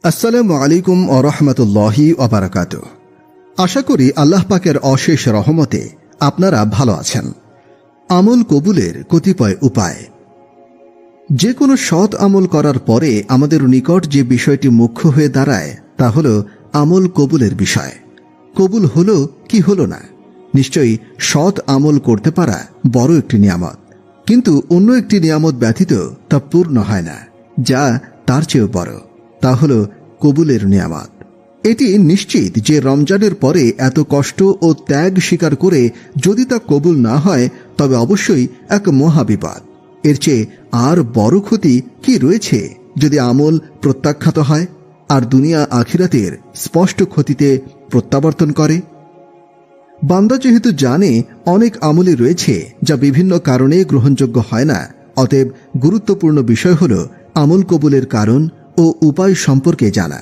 আসসালামু আলাইকুম ওয়া রাহমাতুল্লাহি ওয়া বারাকাতুহু। আশা করি আল্লাহ পাকের অশেষ রহমতে আপনারা ভালো আছেন। আমল কবুলের কতিপয় উপায়। যে কোনো সৎ আমল করার পরে আমাদের নিকট যে বিষয়টি মুখ্য হয়ে দাঁড়ায় তা হল আমল কবুলের বিষয়। কবুল হলো কি হলো না, নিশ্চয়ই সৎ আমল করতে পারা বড় একটি নিয়ামত, কিন্তু অন্য একটি নিয়ামত ব্যতীত তা পূর্ণ হয় না, যা তার চেয়েও বড়, তা হল কবুলের নিয়ামত। এটি নিশ্চিত যে রমজানের পরে এত কষ্ট ও ত্যাগ স্বীকার করে যদি তা কবুল না হয় তবে অবশ্যই এক মহাবিপদ। এর চেয়ে আর বড় ক্ষতি কি রয়েছে যদি আমল প্রত্যাখ্যাত হয় আর দুনিয়া আখিরাতের স্পষ্ট ক্ষতিতে প্রত্যাবর্তন করে। বান্দা যেহেতু জানে অনেক আমলই রয়েছে যা বিভিন্ন কারণে গ্রহণযোগ্য হয় না, অতএব গুরুত্বপূর্ণ বিষয় হল আমল কবুলের কারণ ও উপায় সম্পর্কে জানা।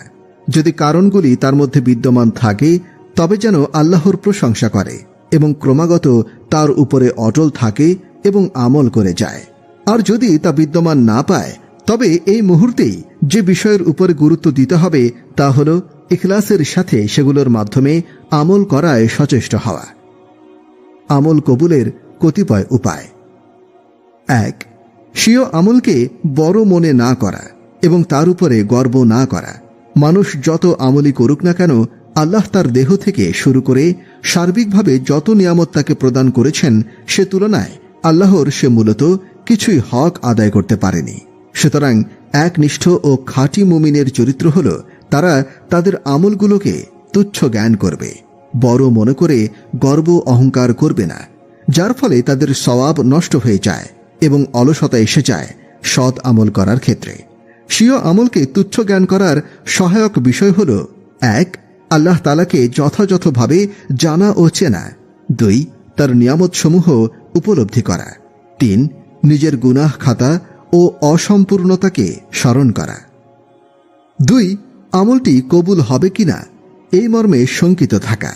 যদি কারণগুলি তার মধ্যে বিদ্যমান থাকে তবে যেন আল্লাহর প্রশংসা করে এবং ক্রমাগত তার উপরে অটল থাকে এবং আমল করে যায়। আর যদি তা বিদ্যমান না পায় তবে এই মুহূর্তেই যে বিষয়ের উপরে গুরুত্ব দিতে হবে তা হল ইখলাসের সাথে সেগুলোর মাধ্যমে আমল করায় সচেষ্ট হওয়া। আমল কবুলের কতিপয় উপায়। ১. স্বীয় আমলকে বড় মনে না করা এবং তার উপরে গর্ব না করা। মানুষ যত আমলই করুক না কেন, আল্লাহ তার দেহ থেকে শুরু করে সার্বিকভাবে যত নিয়ামত তাকে প্রদান করেছেন সে তুলনায় আল্লাহর সে মূলত কিছুই হক আদায় করতে পারেনি। সুতরাং একনিষ্ঠ ও খাঁটি মুমিনের চরিত্র হল তারা তাদের আমলগুলোকে তুচ্ছ জ্ঞান করবে, বড় মনে করে গর্ব অহংকার করবে না, যার ফলে তাদের সওয়াব নষ্ট হয়ে যায় এবং অলসতা এসে যায় সৎ আমল করার ক্ষেত্রে। স্বীয় আমলকে তুচ্ছ জ্ঞান করার সহায়ক বিষয় হল ১. আল্লাহ তাআলাকে যথাযথভাবে জানা ও চেনা। ২. তার নিয়ামতসমূহ উপলব্ধি করা। ৩. নিজের গুনাহ খাতা ও অসম্পূর্ণতাকে স্মরণ করা। ২. আমলটি কবুল হবে কিনা এই মর্মে শঙ্কিত থাকা।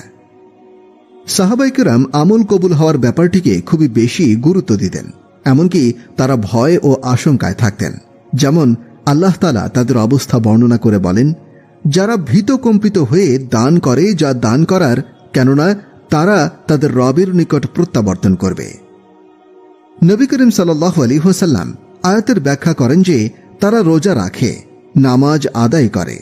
সাহাবায়ে কেরাম আমল কবুল হওয়ার ব্যাপারটিকে খুবই বেশি গুরুত্ব দিতেন, এমনকি তারা ভয় ও আশঙ্কায় থাকতেন। যেমন আল্লাহ তাআলা তাদের অবস্থা বর্ণনা করে বলেন, যারা ভীত কম্পিত হয়ে দান করে যা দান করার, কেননা তারা তাদের রবের নিকট প্রত্যাবর্তন করবে। নবী করিম সাল্লাল্লাহু আলাইহি ওয়াসাল্লাম আয়াতের ব্যাখ্যা করেন যে তারা রোজা রাখে, নামাজ আদায় করে,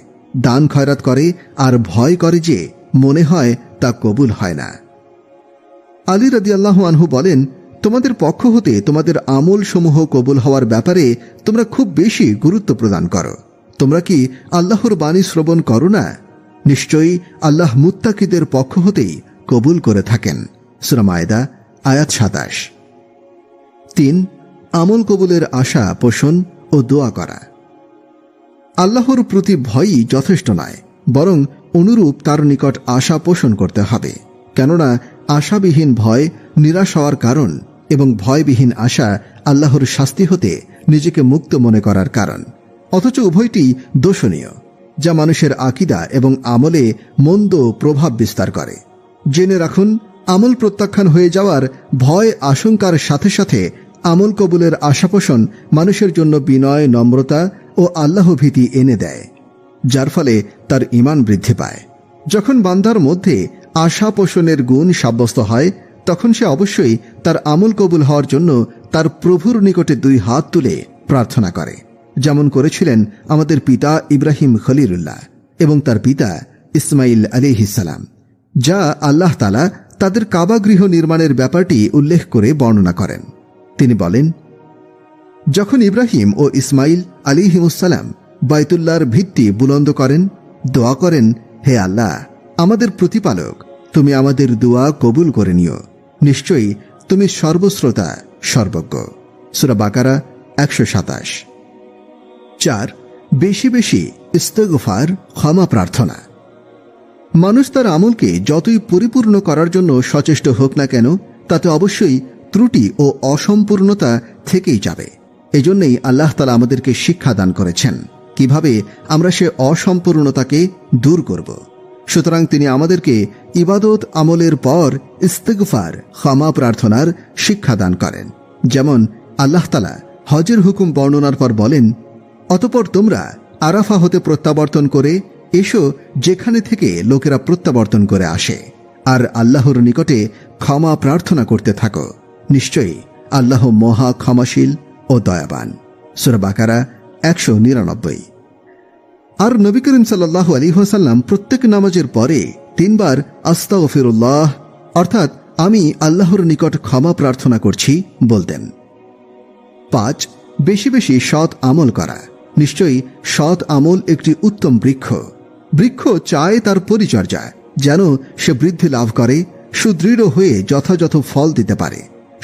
দান খয়রাত করে আর ভয় করে যে মনে হয় তা কবুল হয় না। আলী রাদিয়াল্লাহু আনহু বলেন, তোমাদের পক্ষ হতে তোমাদের আমল সমূহ কবুল হওয়ার ব্যাপারে তোমরা খুব বেশি গুরুত্ব প্রদান করো। তোমরা কি আল্লাহর বাণী শ্রবণ করো না? নিশ্চয়ই আল্লাহ মুত্তাকিদের পক্ষ হতেই কবুল করে থাকেন। সূরা মায়েদা আয়াত ২৭। ৩. আমল কবুলের আশা পোষণ ও দোয়া করা। আল্লাহর প্রতি ভয়ই যথেষ্ট নয়, বরং অনুরূপ তার নিকট আশা পোষণ করতে হবে। কেননা আশাবিহীন ভয় নিরাশ হওয়ার কারণ এবং ভয়বিহীন আশা আল্লাহর শাস্তি হতে নিজেকে মুক্ত মনে করার কারণ। অথচ উভয়টি দোষণীয়, যা মানুষের আকীদা এবং আমলে মন্দ প্রভাব বিস্তার করে। জেনে রাখুন, আমল প্রত্যাখ্যান হয়ে যাওয়ার ভয় আশঙ্কার সাথে সাথে আমল কবুলের আশাপোষণ মানুষের জন্য বিনয়, নম্রতা ও আল্লাহ ভীতি এনে দেয়, যার ফলে তার ঈমান বৃদ্ধি পায়। যখন বান্দার মধ্যে আশা পোষণের গুণ সাব্যস্ত হয় তখন সে অবশ্যই তার আমল কবুল হওয়ার জন্য তার প্রভুর নিকটে ২ হাত তুলে প্রার্থনা করে, যেমন করেছিলেন আমাদের পিতা ইব্রাহিম খলিলুল্লাহ এবং তার পিতা ইসমাইল আলাইহিস সালাম, যা আল্লাহ তাআলা তাদের কাবা গৃহ নির্মাণের ব্যাপারটি উল্লেখ করে বর্ণনা করেন। তিনি বলেন, যখন ইব্রাহিম ও ইসমাইল আলাইহিমুসসালাম বাইতুল্লাহর ভিত্তি বুলন্দ করেন, দোয়া করেন, হে আল্লাহ, আমাদের প্রতিপালক, তুমি আমাদের দোয়া কবুল করে নিও, নিশ্চয়ই তুমি সর্বশ্রোতা সর্বজ্ঞ। সূরা বাকারা ১২৭। ৪. বেশি বেশি ইস্তেগফার, ক্ষমা প্রার্থনা। মানুষ তার আমলকে যতই পরিপূর্ণ করার জন্য সচেষ্ট হোক না কেন, তাতে অবশ্যই ত্রুটি ও অসম্পূর্ণতা থেকেই যাবে। এজন্যই আল্লাহ তাআলা আমাদেরকে শিক্ষা দান করেছেন কিভাবে আমরা সে অসম্পূর্ণতাকে দূর করব। সুতরাং তিনি আমাদেরকে ইবাদত আমলের পর ইস্তেগফার, ক্ষমা প্রার্থনার শিক্ষা দান করেন। যেমন আল্লাহ তাআলা হজের হুকুম বর্ণনার পর বলেন, অতঃপর তোমরা আরাফা হতে প্রত্যাবর্তন করে এসো, যেখানে থেকে লোকেরা প্রত্যাবর্তন করে আসে, আর আল্লাহর নিকটে ক্ষমা প্রার্থনা করতে থাকো। নিশ্চয়ই আল্লাহ মহা ক্ষমাশীল ও দয়াবান। সূরা বাকারা 199। আর নবী করিম সাল্লাল্লাহু আলাইহি ওয়াসাল্লাম প্রত্যেক নামাজের পরে 3 বার আস্তাগফিরুল্লাহ অর্থাৎ আমি আল্লাহর নিকট ক্ষমা প্রার্থনা করছি বলতেন। 5. বেশি বেশি সৎ আমল করা। নিশ্চয়ই সৎ আমল একটি উত্তম বৃক্ষ। বৃক্ষ চায় তার পরিচর্যা, যেন সে বৃদ্ধি লাভ করে, সুদৃঢ় হয়ে যথাযথ ফল দিতে পারে।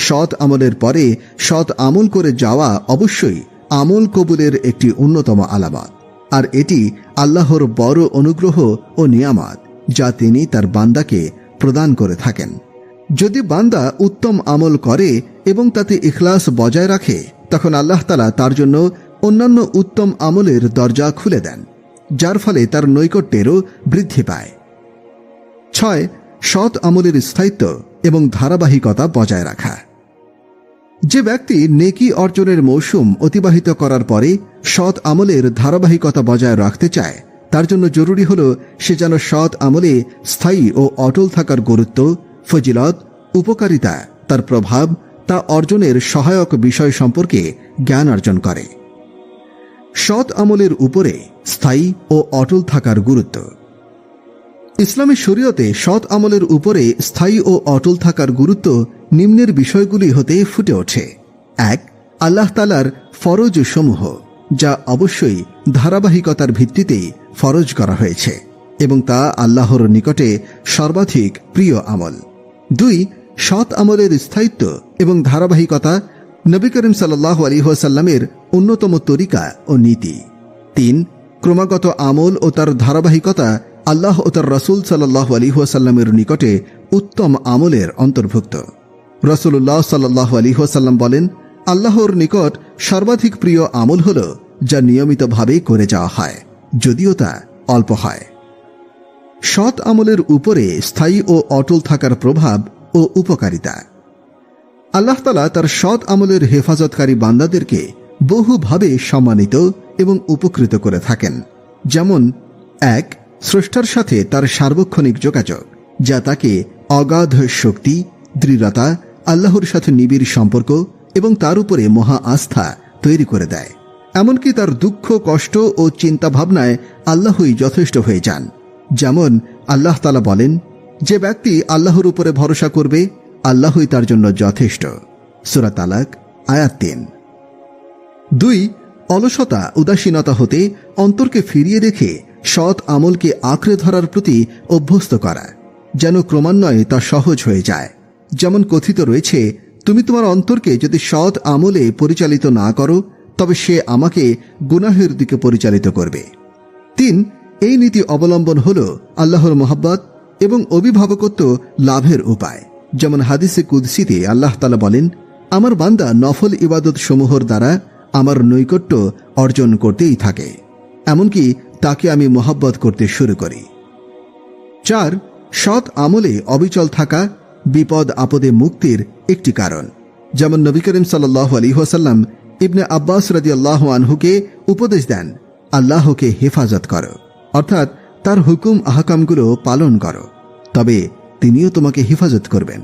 সৎ আমলের পরে সৎ আমল করে যাওয়া অবশ্যই আমল কবুলের একটি অন্যতম আলামত, আর এটি আল্লাহর বড় অনুগ্রহ ও নিয়ামত যা তিনি তার বান্দাকে প্রদান করে থাকেন। যদি বান্দা উত্তম আমল করে এবং তাতে ইখলাস বজায় রাখে, তখন আল্লাহ তাআলা তার জন্য অন্যান্য উত্তম আমলের দরজা খুলে দেন, যার ফলে তার নৈকট্যেরও বৃদ্ধি পায়। 6. সৎ আমলের স্থায়িত্ব এবং ধারাবাহিকতা বজায় রাখা। যে ব্যক্তি নেকি অর্জনের মৌসুম অতিবাহিত করার পরে সৎ আমলের ধারাবাহিকতা বজায় রাখতে চায়, তার জন্য জরুরি হল সে যেন সৎ আমলে স্থায়ী ও অটল থাকার গুরুত্ব, ফজিলত, উপকারিতা, তার প্রভাব, তা অর্জনের সহায়ক বিষয় সম্পর্কে জ্ঞান অর্জন করে। সৎ আমলের উপরে স্থায়ী ও অটল থাকার গুরুত্ব। ইসলামী শরীয়তে সৎ আমলের উপরে স্থায়ী ও অটল থাকার গুরুত্ব নিম্নের বিষয়গুলি হতে ফুটে ওঠে। 1. আল্লাহ তাআলার ফরজ সমূহ, যা অবশ্যই ধারাবাহিকতার ভিত্তিতেই ফরজ করা হয়েছে এবং তা আল্লাহর নিকটে সর্বাধিক প্রিয় আমল। 2. সৎ আমলের স্থায়িত্ব এবং ধারাবাহিকতা নবী করিম সাল্লাল্লাহু আলাইহি ওয়াসাল্লামের অন্যতম তরিকা ও নীতি। 3. ক্রমাগত আমল ও তার ধারাবাহিকতা আল্লাহ ও তার রাসূল সাল্লাল্লাহু আলাইহি ওয়াসাল্লামের নিকটে উত্তম আমলের অন্তর্ভুক্ত। রাসূলুল্লাহ সাল্লাল্লাহু আলাইহি ওয়াসাল্লাম বলেন, আল্লাহর নিকট সর্বাধিক প্রিয় আমল হল যা নিয়মিতভাবে করে যাওয়া হয়, যদিও তা অল্প হয়। সৎ আমলের উপরে স্থায়ী ও অটল থাকার প্রভাব ও উপকারিতা। আল্লাহ তাআলা তার সৎ আমলের হেফাজতকারী বান্দাদেরকে বহুভাবে সম্মানিত এবং উপকৃত করে থাকেন। যেমন 1. স্রষ্টার সাথে তার সার্বক্ষণিক যোগাযোগ, যা তাকে অগাধ শক্তি, দৃঢ়তা, আল্লাহর সাথে নিবিড় সম্পর্ক এবং তার উপরে মহা আস্থা তৈরি করে দেয়। এমনকি তার দুঃখ, কষ্ট ও চিন্তা ভাবনায় আল্লাহই যথেষ্ট হয়ে যান। যেমন আল্লাহ তাআলা বলেন, যে ব্যক্তি আল্লাহর উপরে ভরসা করবে, আল্লাহই তার জন্য যথেষ্ট। সূরা তালাক আয়াত 3। 2. অলসতা, উদাসীনতা হতে অন্তরকে ফিরিয়ে রেখে সৎ আমলকে আঁকড়ে ধরার প্রতি অভ্যস্ত করা, যেন ক্রমান্বয়ে তা সহজ হয়ে যায়। যেমন কথিত রয়েছে, তুমি তোমার অন্তরকে যদি সৎ আমলে পরিচালিত না করো, তবে সে আমাকে গুনাহের দিকে পরিচালিত করবে। 3. এই নীতি অবলম্বন হল আল্লাহর মহব্বত এবং অভিভাবকত্ব লাভের উপায়। যেমন হাদিসে কুদসিতে আল্লাহ তাআলা বলেন, আমার বান্দা নফল ইবাদত সমূহর দ্বারা আমার নৈকট্য অর্জন করতেই থাকে, এমনকি তাকে আমি মহব্বত করতে শুরু করি। 4. সৎ আমলে অবিচল থাকা বিপদ আপদে মুক্তির একটি কারণ। যেমন নবী করিম সাল্লাল্লাহু আলাইহি ওয়াসাল্লাম ইবনে আব্বাস রাদিয়াল্লাহু আনহুকে উপদেশ দেন, আল্লাহকে হেফাজত করো, অর্থাৎ তার হুকুম আহকামগুলো পালন করো, তবে তিনিও তোমাকে হেফাজত করবেন।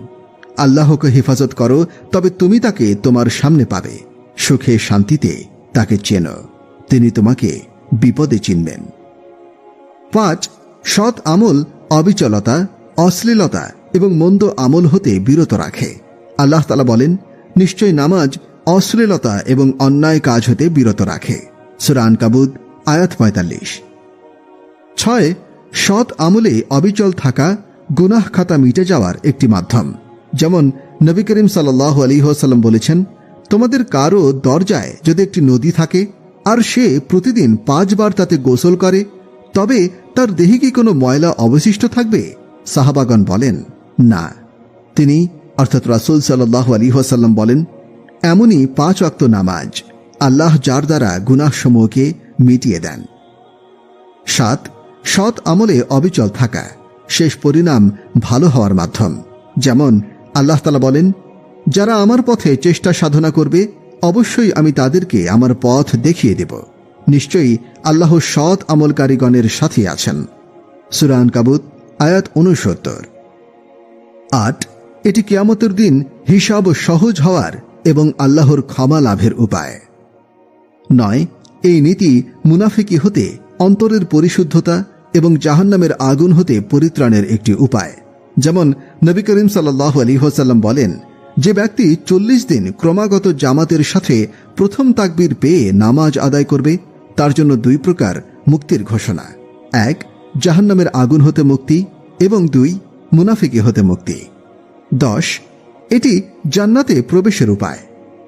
আল্লাহকে হেফাজত করো, তবে তুমি তাকে তোমার সামনে পাবে। সুখে শান্তিতে তাকে চেনো, তিনি তোমাকে বিপদে চিনবেন। 5. সৎ আমল অবিচলতা, অশ্লীলতা এবং মন্দ আমল হতে বিরত রাখে। আল্লাহ তাআলা বলেন, নিশ্চয় নামাজ অশ্লীলতা এবং অন্যায় কাজ হতে বিরত রাখে। সূরা আনকাবুত আয়াত 45। 6. সৎ আমলে অবিচল থাকা গুনাহ খাতা মিটে যাওয়ার একটি মাধ্যম। যেমন নবী করিম সাল্লাল্লাহু আলাইহি ওয়াসাল্লাম বলেছেন, তোমাদের কারো দরজায় যদি একটি নদী থাকে আর সে প্রতিদিন 5 বার তাতে গোসল করে, তবে তার দেহে কি কোনো ময়লা অবশিষ্ট থাকবে? সাহাবাগণ বলেন, না। তিনি অর্থাৎ রাসূল সাল্লাল্লাহু আলাইহি ওয়াসাল্লাম বলেন, এমনই 5 ওয়াক্ত নামাজ আল্লাহ যার দ্বারা গুনাহসমূহকে মিটিয়ে দেন। 7. সৎ আমলে অবিচল থাকা শেষ পরিণাম ভালো হওয়ার মাধ্যম। যেমন আল্লাহ তাআলা বলেন, যারা আমার পথে চেষ্টা সাধনা করবে, অবশ্যই আমি তাদেরকে আমার পথ দেখিয়ে দেব। নিশ্চয়ই আল্লাহ সৎ আমলকারীগণের সাথে আছেন। সূরা আনকাবুত আয়াত 69। 8, এটি কিয়ামতের দিন হিসাব সহজ হওয়ার এবং আল্লাহর ক্ষমা লাভের উপায়। 9, এই নীতি মুনাফিকি হতে অন্তরের পরিশুদ্ধতা এবং জাহান্নামের আগুন হতে পরিত্রাণের একটি উপায়। যেমন নবী করিম সাল্লাল্লাহু আলাইহি ওয়াসাল্লাম বলেন, যে ব্যক্তি 40 দিন ক্রমাগত জামাতের সাথে প্রথম তাকবীর পেয়ে নামাজ আদায় করবে, তার জন্য 2 প্রকার মুক্তির ঘোষণা। 1, জাহান্নামের আগুন হতে মুক্তি এবং 2, মুনাফিকি হতে মুক্তি। 10, এটি জান্নাতে প্রবেশের উপায়।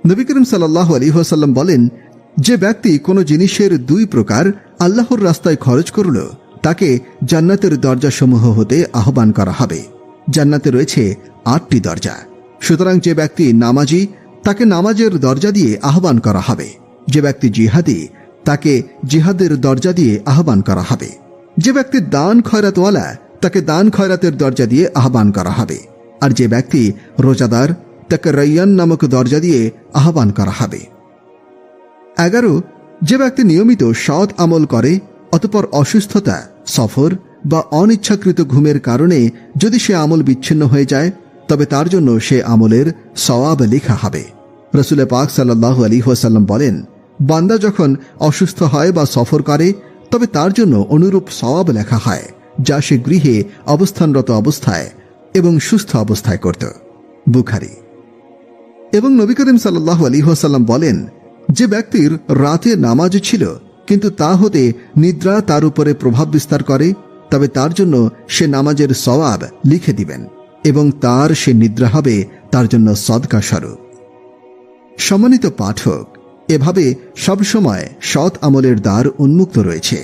নবী করিম সাল্লাল্লাহু আলাইহি ওয়াসাল্লাম বলেন, যে ব্যক্তি কোনো জিনিসের 2 প্রকার আল্লাহর রাস্তায় খরচ করল, তাকে জান্নাতের দরজাসমূহ হতে আহ্বান করা হবে। জান্নাতে রয়েছে 8টি দরজা। সুতরাং যে ব্যক্তি নামাজি, তাকে নামাজের দরজা দিয়ে আহ্বান করা হবে। যে ব্যক্তি জিহাদি, তাকে জিহাদের দরজা দিয়ে আহ্বান করা হবে। যে ব্যক্তি দান খয়রাতওয়ালা, তাকে দান খয়রাতের দরজা দিয়ে আহ্বান করা হবে। আর যে ব্যক্তি রোজাদার, তাকে রাইয়ান নামক দরজা দিয়ে আহ্বান করা হবে। 11, যে ব্যক্তি নিয়মিত সৎ আমল করে, অতঃপর অসুস্থতা, সফর বা অনিচ্ছাকৃত ঘুমের কারণে যদি সে আমল বিচ্ছিন্ন হয়ে যায়, তবে তার জন্য সে আমলের সওয়াব লেখা হবে। রাসূল পাক সাল্লাল্লাহু আলাইহি ওয়াসাল্লাম বলেন, বান্দা যখন অসুস্থ হয় বা সফর করে, তবে তার জন্য অনুরূপ সওয়াব লেখা হয়, যা সে গৃহে অবস্থানরত অবস্থায় এবং সুস্থ অবস্থায় করত। বুখারী। এবং নবী করিম সাল্লাল্লাহু আলাইহি ওয়াসাল্লাম বলেন, যে ব্যক্তির রাতে নামাজ ছিল কিন্তু তা হতে নিদ্রা তার উপরে প্রভাব বিস্তার করে, তবে তার জন্য সে নামাজের সওয়াব লিখে দিবেন এবং তার সে নিদ্রা হবে তার জন্য সদকা স্বরূপ। সম্মানিত পাঠক, এভাবে সবসময় সৎ আমলের দ্বার উন্মুক্ত রয়েছে।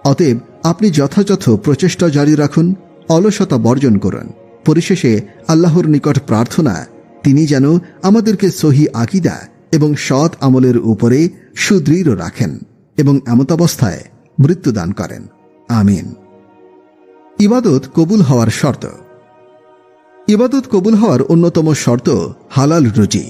অতএব আপনি যথাযথ প্রচেষ্টা জারি রাখুন, অলসতা বর্জন করুন। পরিশেষে আল্লাহর নিকট প্রার্থনা, তিনি যেন আমাদেরকে সহি আকীদা এবং সৎ আমলের উপরে সুদৃঢ় রাখেন এবং এমতাবস্থায় মৃত্যুদান করেন। আমিন। ইবাদত কবুল হওয়ার শর্ত। ইবাদত কবুল হওয়ার অন্যতম শর্ত হালাল রুজি,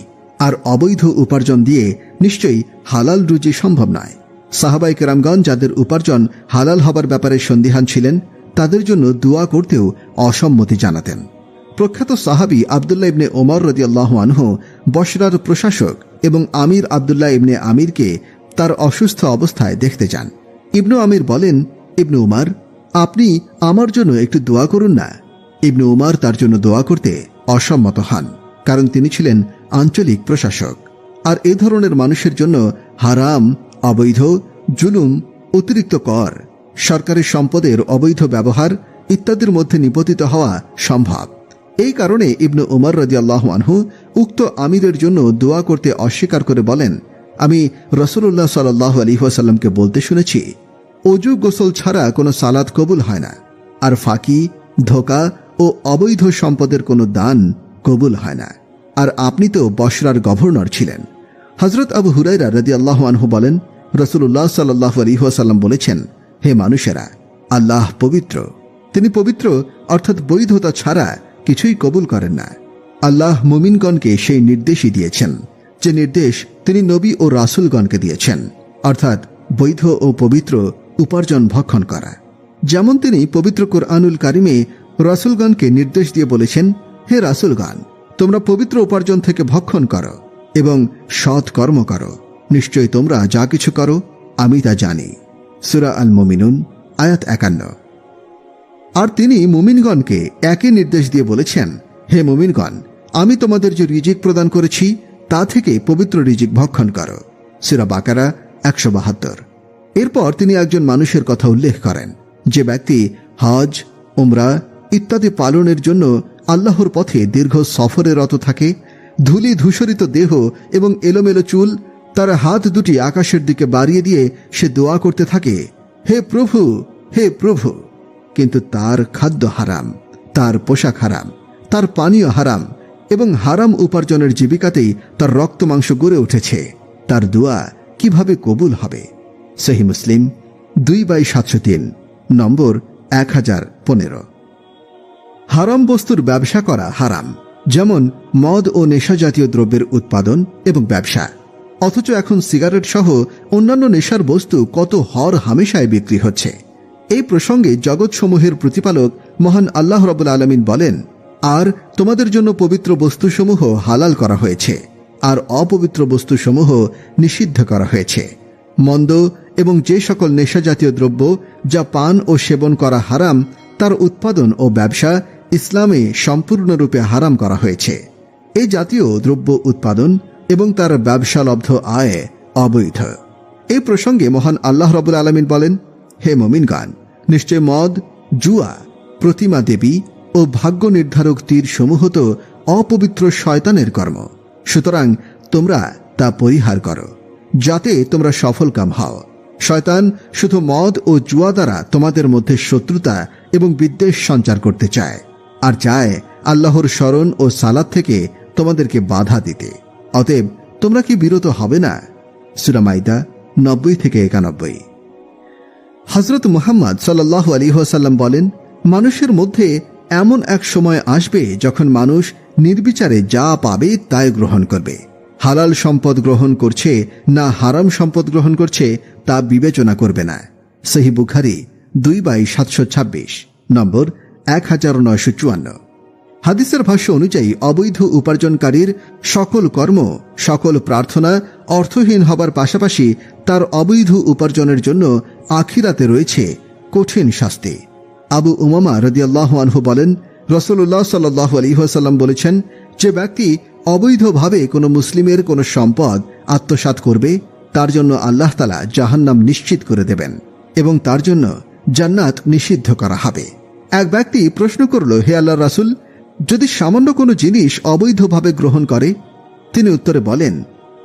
আর অবৈধ উপার্জন দিয়ে নিশ্চয়ই হালাল রুজি সম্ভব নয়। সাহাবায়ে কেরামগণ যাদের উপার্জন হালাল হবার ব্যাপারে সন্দিহান ছিলেন, তাদের জন্য দোয়া করতেও অসম্মতি জানাতেন। প্রখ্যাত সাহাবী আব্দুল্লাহ ইবনে ওমর রাদিয়াল্লাহু আনহু বসরার প্রশাসক এবং আমির আব্দুল্লাহ ইবনে আমিরকে তার অসুস্থ অবস্থায় দেখতে যান। ইবনু আমির বলেন, ইবনু উমার, আপনি আমার জন্য একটু দোয়া করুন না। ইবনু উমার তার জন্য দোয়া করতে অসম্মত হন, কারণ তিনি ছিলেন আঞ্চলিক প্রশাসক। আর এ ধরনের মানুষের জন্য হারাম, অবৈধ, জুলুম, অতিরিক্ত কর, সরকারের সম্পদের অবৈধ ব্যবহার ইত্যাদির মধ্যে নিপতিত হওয়া সম্ভব। এই কারণে ইবনু উমর রাদিয়াল্লাহু আনহু উক্ত আমিরের জন্য দোয়া করতে অস্বীকার করে বলেন, আমি রাসূলুল্লাহ সাল্লাল্লাহু আলাইহি ওয়াসাল্লামকে বলতে শুনেছি, অজু গোসল ছাড়া কোনো সালাত কবুল হয় না, আর ফাঁকি, ধোঁকা ও অবৈধ সম্পদের কোনো দান কবুল হয় না। আর আপনি তো বসরার গভর্নর ছিলেন। হযরত আবু হুরায়রা রাদিয়াল্লাহু আনহু বলেন, রাসূলুল্লাহ সাল্লাল্লাহু আলাইহি ওয়াসাল্লাম বলেছেন, হে মানুষেরা, আল্লাহ পবিত্র, তিনি পবিত্র অর্থাৎ বৈধতা ছাড়া কিছুই কবুল করেন না। আল্লাহ মুমিনগণকে সেই নির্দেশই দিয়েছেন যে নির্দেশ তিনি নবী ও রাসূলগণকে দিয়েছেন, অর্থাৎ বৈধ ও পবিত্র উপার্জন ভক্ষণ করা। যেমন তিনি পবিত্র কুরআনুল কারিমে রাসূলগণকে নির্দেশ দিয়ে বলেছেন, হে রাসূলগণ, তোমরা পবিত্র উপার্জন থেকে ভক্ষণ করো এবং সৎ কর্ম করো, নিশ্চয়ই তোমরা যা কিছু করো আমি তা জানি। সূরা আল মুমিনুন আয়াত 51। আর তিনি মুমিনগণকে একই নির্দেশ দিয়ে বলেছেন, হে মুমিনগণ, আমি তোমাদের যে রিজিক প্রদান করেছি তা থেকে পবিত্র রিজিক ভক্ষণ করো। সূরা বাকারা 172। এরপর তিনি একজন মানুষের কথা উল্লেখ করেন, যে ব্যক্তি হজ, উমরা ইত্যাদি পালনের জন্য আল্লাহর পথে দীর্ঘ সফরে রত থাকে, ধুলি ধূসরিত দেহ এবং এলোমেলো চুল, তার হাত দুটি আকাশের দিকে বাড়িয়ে দিয়ে সে দোয়া করতে থাকে, হে প্রভু, হে প্রভু, কিন্তু তার খাদ্য হারাম, তার পোশাক হারাম, তার পানীয় হারাম এবং হারাম উপার্জনের জীবিকাতেই তার রক্ত মাংস গড়ে উঠেছে, তার দোয়া কিভাবে কবুল হবে? সহিহ মুসলিম 2/703 নম্বর 1015। হারাম বস্তুর ব্যবসা করা হারাম, যেমন মদ ও নেশা জাতীয় দ্রব্যের উৎপাদন এবং ব্যবসা। অথচ এখন সিগারেট সহ অন্যান্য নেশার বস্তু কত হর হামেশায় বিক্রি হচ্ছে। এই প্রসঙ্গে জগৎসমূহের প্রতিপালক মহান আল্লাহ রাব্বুল আলামিন বলেন, আর তোমাদের জন্য পবিত্র বস্তুসমূহ হালাল করা হয়েছে আর অপবিত্র বস্তুসমূহ নিষিদ্ধ করা হয়েছে। মন্দ এবং যে সকল নেশাজাতীয় দ্রব্য যা পান ও সেবন করা হারাম, তার উৎপাদন ও ব্যবসা ইসলামে সম্পূর্ণরূপে হারাম করা হয়েছে। এই জাতীয় দ্রব্য উৎপাদন এবং তার ব্যবসালব্ধ আয় অবৈধ। এই প্রসঙ্গে মহান আল্লাহ রাব্বুল আলামিন বলেন, হে মুমিনগণ, নিশ্চয় মদ, জুয়া, প্রতিমা দেবী ও ভাগ্য নির্ধারক তীর সমূহ তো অপবিত্র শয়তানের কর্ম। সুতরাং তোমরা তা পরিহার করো, যাতে তোমরা সফলকাম হও। শয়তান শুধু মদ ও জুয়া দ্বারা তোমাদের মধ্যে শত্রুতা এবং বিদ্বেষ সঞ্চার করতে চায়, আর চায় আল্লাহর স্মরণ ও সালাত থেকে তোমাদেরকে বাধা দিতে। অতএব তোমরা কি বিরত হবে না? সূরা মাইদা 90-91। হযরত মুহাম্মদ সাল্লাল্লাহু আলাইহি ওয়াসাল্লাম বলেন, মানুষের মধ্যে এমন এক সময় আসবে যখন মানুষ নির্বিচারে যা পাবে তাই গ্রহণ করবে। হালাল সম্পদ গ্রহণ করছে না হারাম সম্পদ গ্রহণ করছে তা বিবেচনা করবে না। সহিহ বুখারী 2/726, নম্বর 1954। হাদিসের ভাষ্য অনুযায়ী অবৈধ উপার্জনকারীর সকল কর্ম, সকল প্রার্থনা অর্থহীন হবার পাশাপাশি তার অবৈধ উপার্জনের জন্য আখিরাতে রয়েছে কঠিন শাস্তি। আবু উমামা রাদিয়াল্লাহু আনহু বলেন, রাসূলুল্লাহ সাল্লাল্লাহু আলাইহি ওয়াসাল্লাম বলেছেন, যে ব্যক্তি অবৈধভাবে কোনো মুসলিমের কোনো সম্পদ আত্মসাৎ করবে, তার জন্য আল্লাহ তাআলা জাহান্নাম নিশ্চিত করে দেবেন এবং তার জন্য জান্নাত নিষিদ্ধ করা হবে। এক ব্যক্তি প্রশ্ন করল, হে আল্লাহর রাসূল, যদি সামান্য কোনো জিনিস অবৈধভাবে গ্রহণ করে? তিনি উত্তরে বলেন,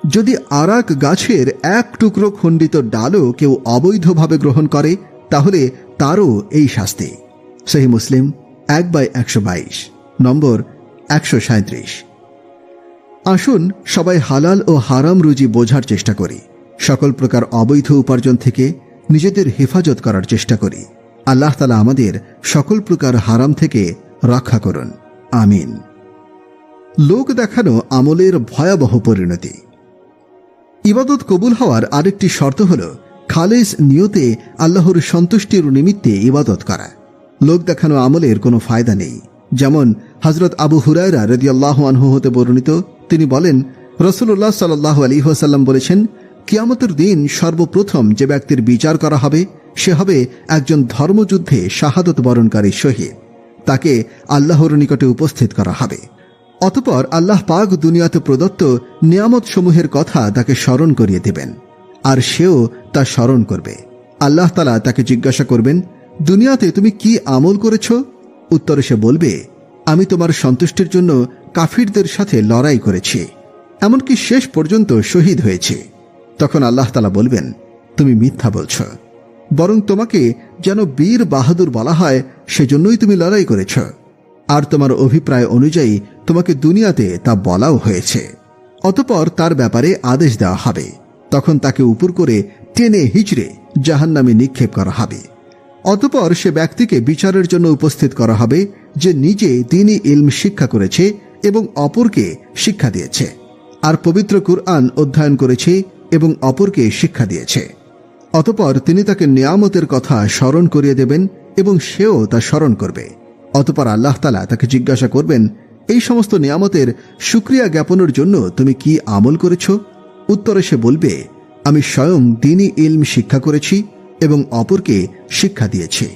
যদি আরাক গাছের এক টুকরো খণ্ডিত ডালও কেউ অবৈধভাবে গ্রহণ করে, তাহলে তারও এই শাস্তি। সহিহ মুসলিম 1/122, নম্বর 137। আসুন সবাই হালাল ও হারাম রুজি বোঝার চেষ্টা করি, সকল প্রকার অবৈধ উপার্জন থেকে নিজেদের হেফাজত করার চেষ্টা করি। আল্লাহ তাআলা আমাদের সকল প্রকার হারাম থেকে রক্ষা করুন, আমিন। লোক দেখানো আমলের ভয়াবহ পরিণতি। ইবাদত কবুল হওয়ার আরেকটি শর্ত হল খালেস নিয়তে আল্লাহর সন্তুষ্টির নিমিত্তে ইবাদত করা। লোক দেখানো আমলের কোনো ফায়দা নেই। যেমন হযরত আবু হুরায়রা রাদিয়াল্লাহু আনহু হতে বর্ণিত, তিনি বলেন, রাসূলুল্লাহ সাল্লাল্লাহু আলাইহি ওয়াসাল্লাম বলেছেন, কিয়ামতের দিন সর্বপ্রথম যে ব্যক্তির বিচার করা হবে সে হবে একজন ধর্মযুদ্ধে শাহাদত বরণকারী শহীদ। তাকে আল্লাহর নিকটে উপস্থিত করা হবে। অতঃপর আল্লাহ পাক দুনিয়াতে প্রদত্ত নিয়ামত সমূহের কথা তাকে স্মরণ করিয়ে দেবেন, আর সেও তা স্মরণ করবে। আল্লাহ তাআলা তাকে জিজ্ঞাসা করবেন, দুনিয়াতে তুমি কি আমল করেছ? উত্তরে সে বলবে, আমি তোমার সন্তুষ্টির জন্য কাফিরদের সাথে লড়াই করেছি, এমনকি শেষ পর্যন্ত শহীদ হয়েছে। তখন আল্লাহ তাআলা বলবেন, তুমি মিথ্যা বলছ, বরং তোমাকে যেন বীর বাহাদুর বলা হয় সেজন্যই তুমি লড়াই করেছ, আর তোমার অভিপ্রায় অনুযায়ী তোমাকে দুনিয়াতে তা বলাও হয়েছে। অতঃপর তার ব্যাপারে আদেশ দেওয়া হবে। তখন তাকে উপর করে টেনে হিচড়ে জাহান্নামে নিক্ষেপ করা হবে। অতঃপর সে ব্যক্তিকে বিচারের জন্য উপস্থিত করা হবে যে নিজে দ্বীনি ইলম শিক্ষা করেছে এবং অপরকে শিক্ষা দিয়েছে, আর পবিত্র কুরআন অধ্যয়ন করেছে এবং অপরকে শিক্ষা দিয়েছে। অতঃপর তিনি তাকে নিয়ামতের কথা স্মরণ করিয়ে দেবেন এবং সেও তা স্মরণ করবে। অতঃপর আল্লাহ তাআলা তাকে জিজ্ঞাসা করবেন, এই সমস্ত নিয়ামতের শুকরিয়া জ্ঞাপনের জন্য তুমি কি আমল করেছ? উত্তরে সে বলবে, আমি স্বয়ং দ্বীনি ইলম শিক্ষা করেছি এবং অপরকে শিক্ষা দিয়েছি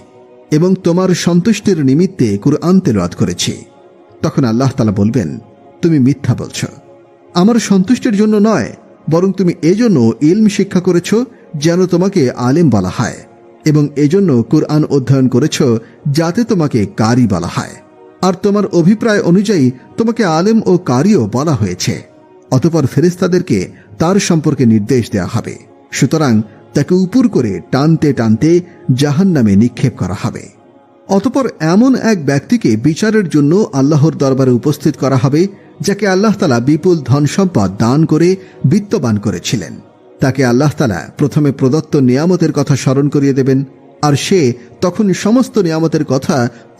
এবং তোমার সন্তুষ্টির নিমিত্তে কুরআন তেলাওয়াত করেছি। তখন আল্লাহ তাআলা বলবেন, তুমি মিথ্যা বলছ, আমার সন্তুষ্টির জন্য নয়, বরং তুমি এজন্য ইলম শিক্ষা করেছ যেন তোমাকে আলেম বলা হয়, এবং এজন্য কুরআন অধ্যয়ন করেছ যাতে তোমাকে কারি বলা হয়, আর তোমার অভিপ্রায় অনুযায়ী তোমাকে আলেম ও কারিও বলা হয়েছে। অতঃপর ফেরেশতাদেরকে তার সম্পর্কে নির্দেশ দেওয়া হবে। সুতরাং তাকে উপর করে টানতে টানতে জাহান্নামে নিক্ষেপ করা হবে। অতঃপর এমন এক ব্যক্তিকে বিচারের জন্য আল্লাহর দরবারে উপস্থিত করা হবে যাকে আল্লাহ তাআলা বিপুল ধন সম্পদ দান করে বিত্তবান করেছিলেন। তাকে আল্লাহ তাআলা প্রথমে প্রদত্ত নিয়ামতের কথা স্মরণ করিয়ে দেবেন, আর সে তখন সমস্ত নিয়ামতের কথা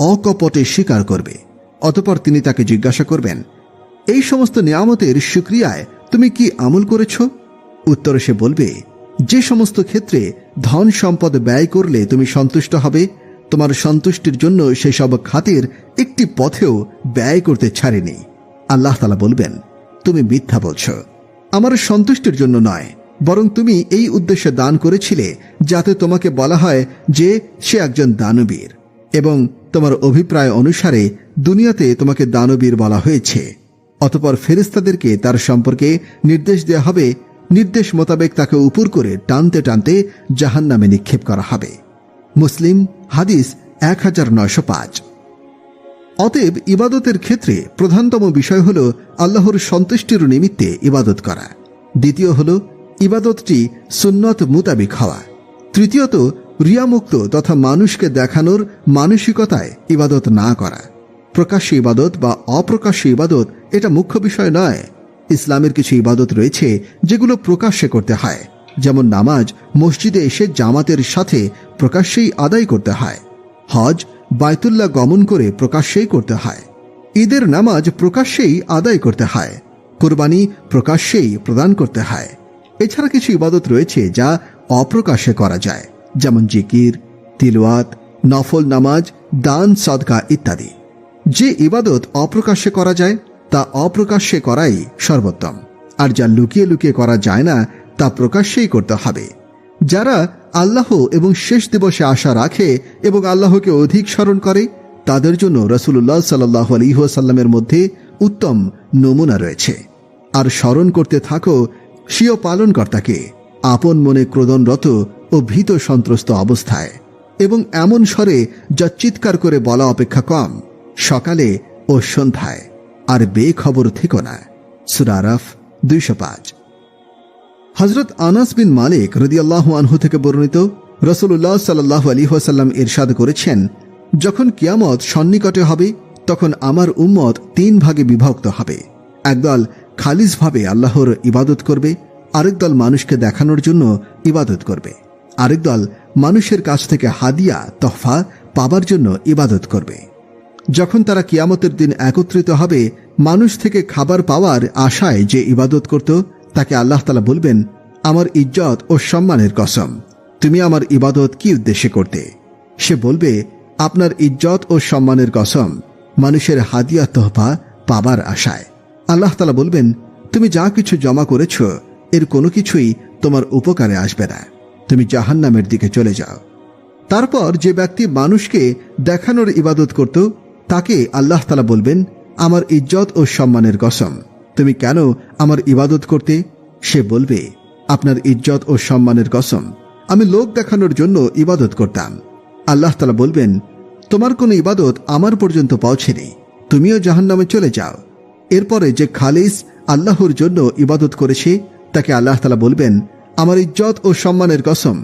অকপটে স্বীকার করবে। অতঃপর তিনি তাকে জিজ্ঞাসা করবেন, এই সমস্ত নিয়ামতের শুকরিয়ায় তুমি কি আমল করেছ? উত্তরে সে বলবে, যে সমস্ত ক্ষেত্রে ধন সম্পদ ব্যয় করলে তুমি সন্তুষ্ট হবে, তোমার সন্তুষ্টির জন্য সেসব খাতের একটি পথেও ব্যয় করতে ছাড়েনি। আল্লাহ তাআলা বলবেন, তুমি মিথ্যা বলছ, আমার সন্তুষ্টির জন্য নয়, বরং তুমি এই উদ্দেশ্যে দান করেছিলে যাতে তোমাকে বলা হয় যে সে একজন দানবীর, এবং তোমার অভিপ্রায় অনুসারে দুনিয়াতে তোমাকে দানবীর বলা হয়েছে। অতঃপর ফেরেশতাদেরকে তার সম্পর্কে নির্দেশ দেওয়া হবে, নির্দেশ মোতাবেক তাকে উপর করে টানতে টানতে জাহান্নামে নিক্ষেপ করা হবে। মুসলিম হাদিস 1905। অতএব ইবাদতের ক্ষেত্রে প্রধানতম বিষয় হল আল্লাহর সন্তুষ্টির নিমিত্তে ইবাদত করা। দ্বিতীয় হল ইবাদতটি সুন্নত মুতাবিক হওয়া। তৃতীয়ত রিয়ামুক্ত তথা মানুষকে দেখানোর মানসিকতায় ইবাদত না করা। প্রকাশ্য ইবাদত বা অপ্রকাশ্য ইবাদত এটা মুখ্য বিষয় নয়। ইসলামের কিছু ইবাদত রয়েছে যেগুলো প্রকাশ্যে করতে হয়, যেমন নামাজ মসজিদে এসে জামাতের সাথে প্রকাশ্যেই আদায় করতে হয়। হজ বায়তুল্লাহ গমন করে প্রকাশ্যেই করতে হয়। ঈদের নামাজ প্রকাশ্যেই আদায় করতে হয়। কুরবানি প্রকাশ্যেই প্রদান করতে হয়। এছাড়া কিছু ইবাদত রয়েছে যা অপ্রকাশ্যে করা যায়, যেমন জিকির, তিলওয়াত, নফল নামাজ, দান, সদকা ইত্যাদি। যে ইবাদত অপ্রকাশ্যে করা যায় তা অপ্রকাশ্যে করাই সর্বোত্তম, আর যা লুকিয়ে লুকিয়ে করা যায় না তা প্রকাশ্যেই করতে হবে। যারা আল্লাহ এবং শেষ দিবসে আশা রাখে এবং আল্লাহকে অধিক স্মরণ করে, তাদের জন্য রাসূলুল্লাহ সাল্লাল্লাহু আলাইহি ওয়াসাল্লামের মধ্যে উত্তম নমুনা রয়েছে। আর স্মরণ করতে থাকো স্বীয় পালনকর্তাকে আপন মনে ক্রোধনরত ও ভীত সন্ত্রস্ত অবস্থায়, এবং এমন স্বরে যা চিৎকার করে বলা অপেক্ষা কম, সকালে ও সন্ধ্যায়। আর বেখবর থেকো না। সূরা আরাফ 205। হযরত আনাস বিন মালিক রাদিয়াল্লাহু আনহু থেকে বর্ণিত, রাসূলুল্লাহ সাল্লাল্লাহু আলাইহি ওয়াসাল্লাম ইরশাদ করেছেন, যখন কিয়ামত সন্নিকটে হবে তখন আমার উম্মত 3 ভাগে বিভক্ত হবে। একদল খালিসভাবে আল্লাহর ইবাদত করবে, আরেক দল মানুষকে দেখানোর জন্য ইবাদত করবে, আরেক দল মানুষের কাছ থেকে হাদিয়া তোহফা পাবার জন্য ইবাদত করবে। যখন তারা কিয়ামতের দিন একত্রিত হবে, মানুষ থেকে খাবার পাওয়ার আশায় যে ইবাদত করত তাকে আল্লাহ তাআলা বলবেন, আমার ইজ্জত ও সম্মানের কসম, তুমি আমার ইবাদত কি উদ্দেশ্যে করতে? সে বলবে, আপনার ইজ্জত ও সম্মানের কসম, মানুষের হাদিয়া তোহফা পাবার আশায়। আল্লাহ তাআলা বলবেন, তুমি যা কিছু জমা করেছ এর কোনো কিছুই তোমার উপকারে আসবে না, তুমি জাহান্নামের দিকে চলে যাও। তারপর যে ব্যক্তি মানুষকে দেখানোর ইবাদত করত তাকে আল্লাহ তাআলা বলবেন, আমার ইজ্জত ও সম্মানের কসম, তুমি কেন আমার ইবাদত করতে? সে বলবে, আপনার ইজ্জত ও সম্মানের কসম, আমি লোক দেখানোর জন্য ইবাদত করতাম। আল্লাহ তাআলা বলবেন, তোমার কোনো ইবাদত আমার পর্যন্ত পৌঁছেনি, তুমিও জাহান্নামে চলে যাও। এরপরে যে খালিস আল্লাহর জন্য ইবাদত করেছে তাকে আল্লাহ তাআলা বলবেন, আমার ইজ্জত ও সম্মানের কসম,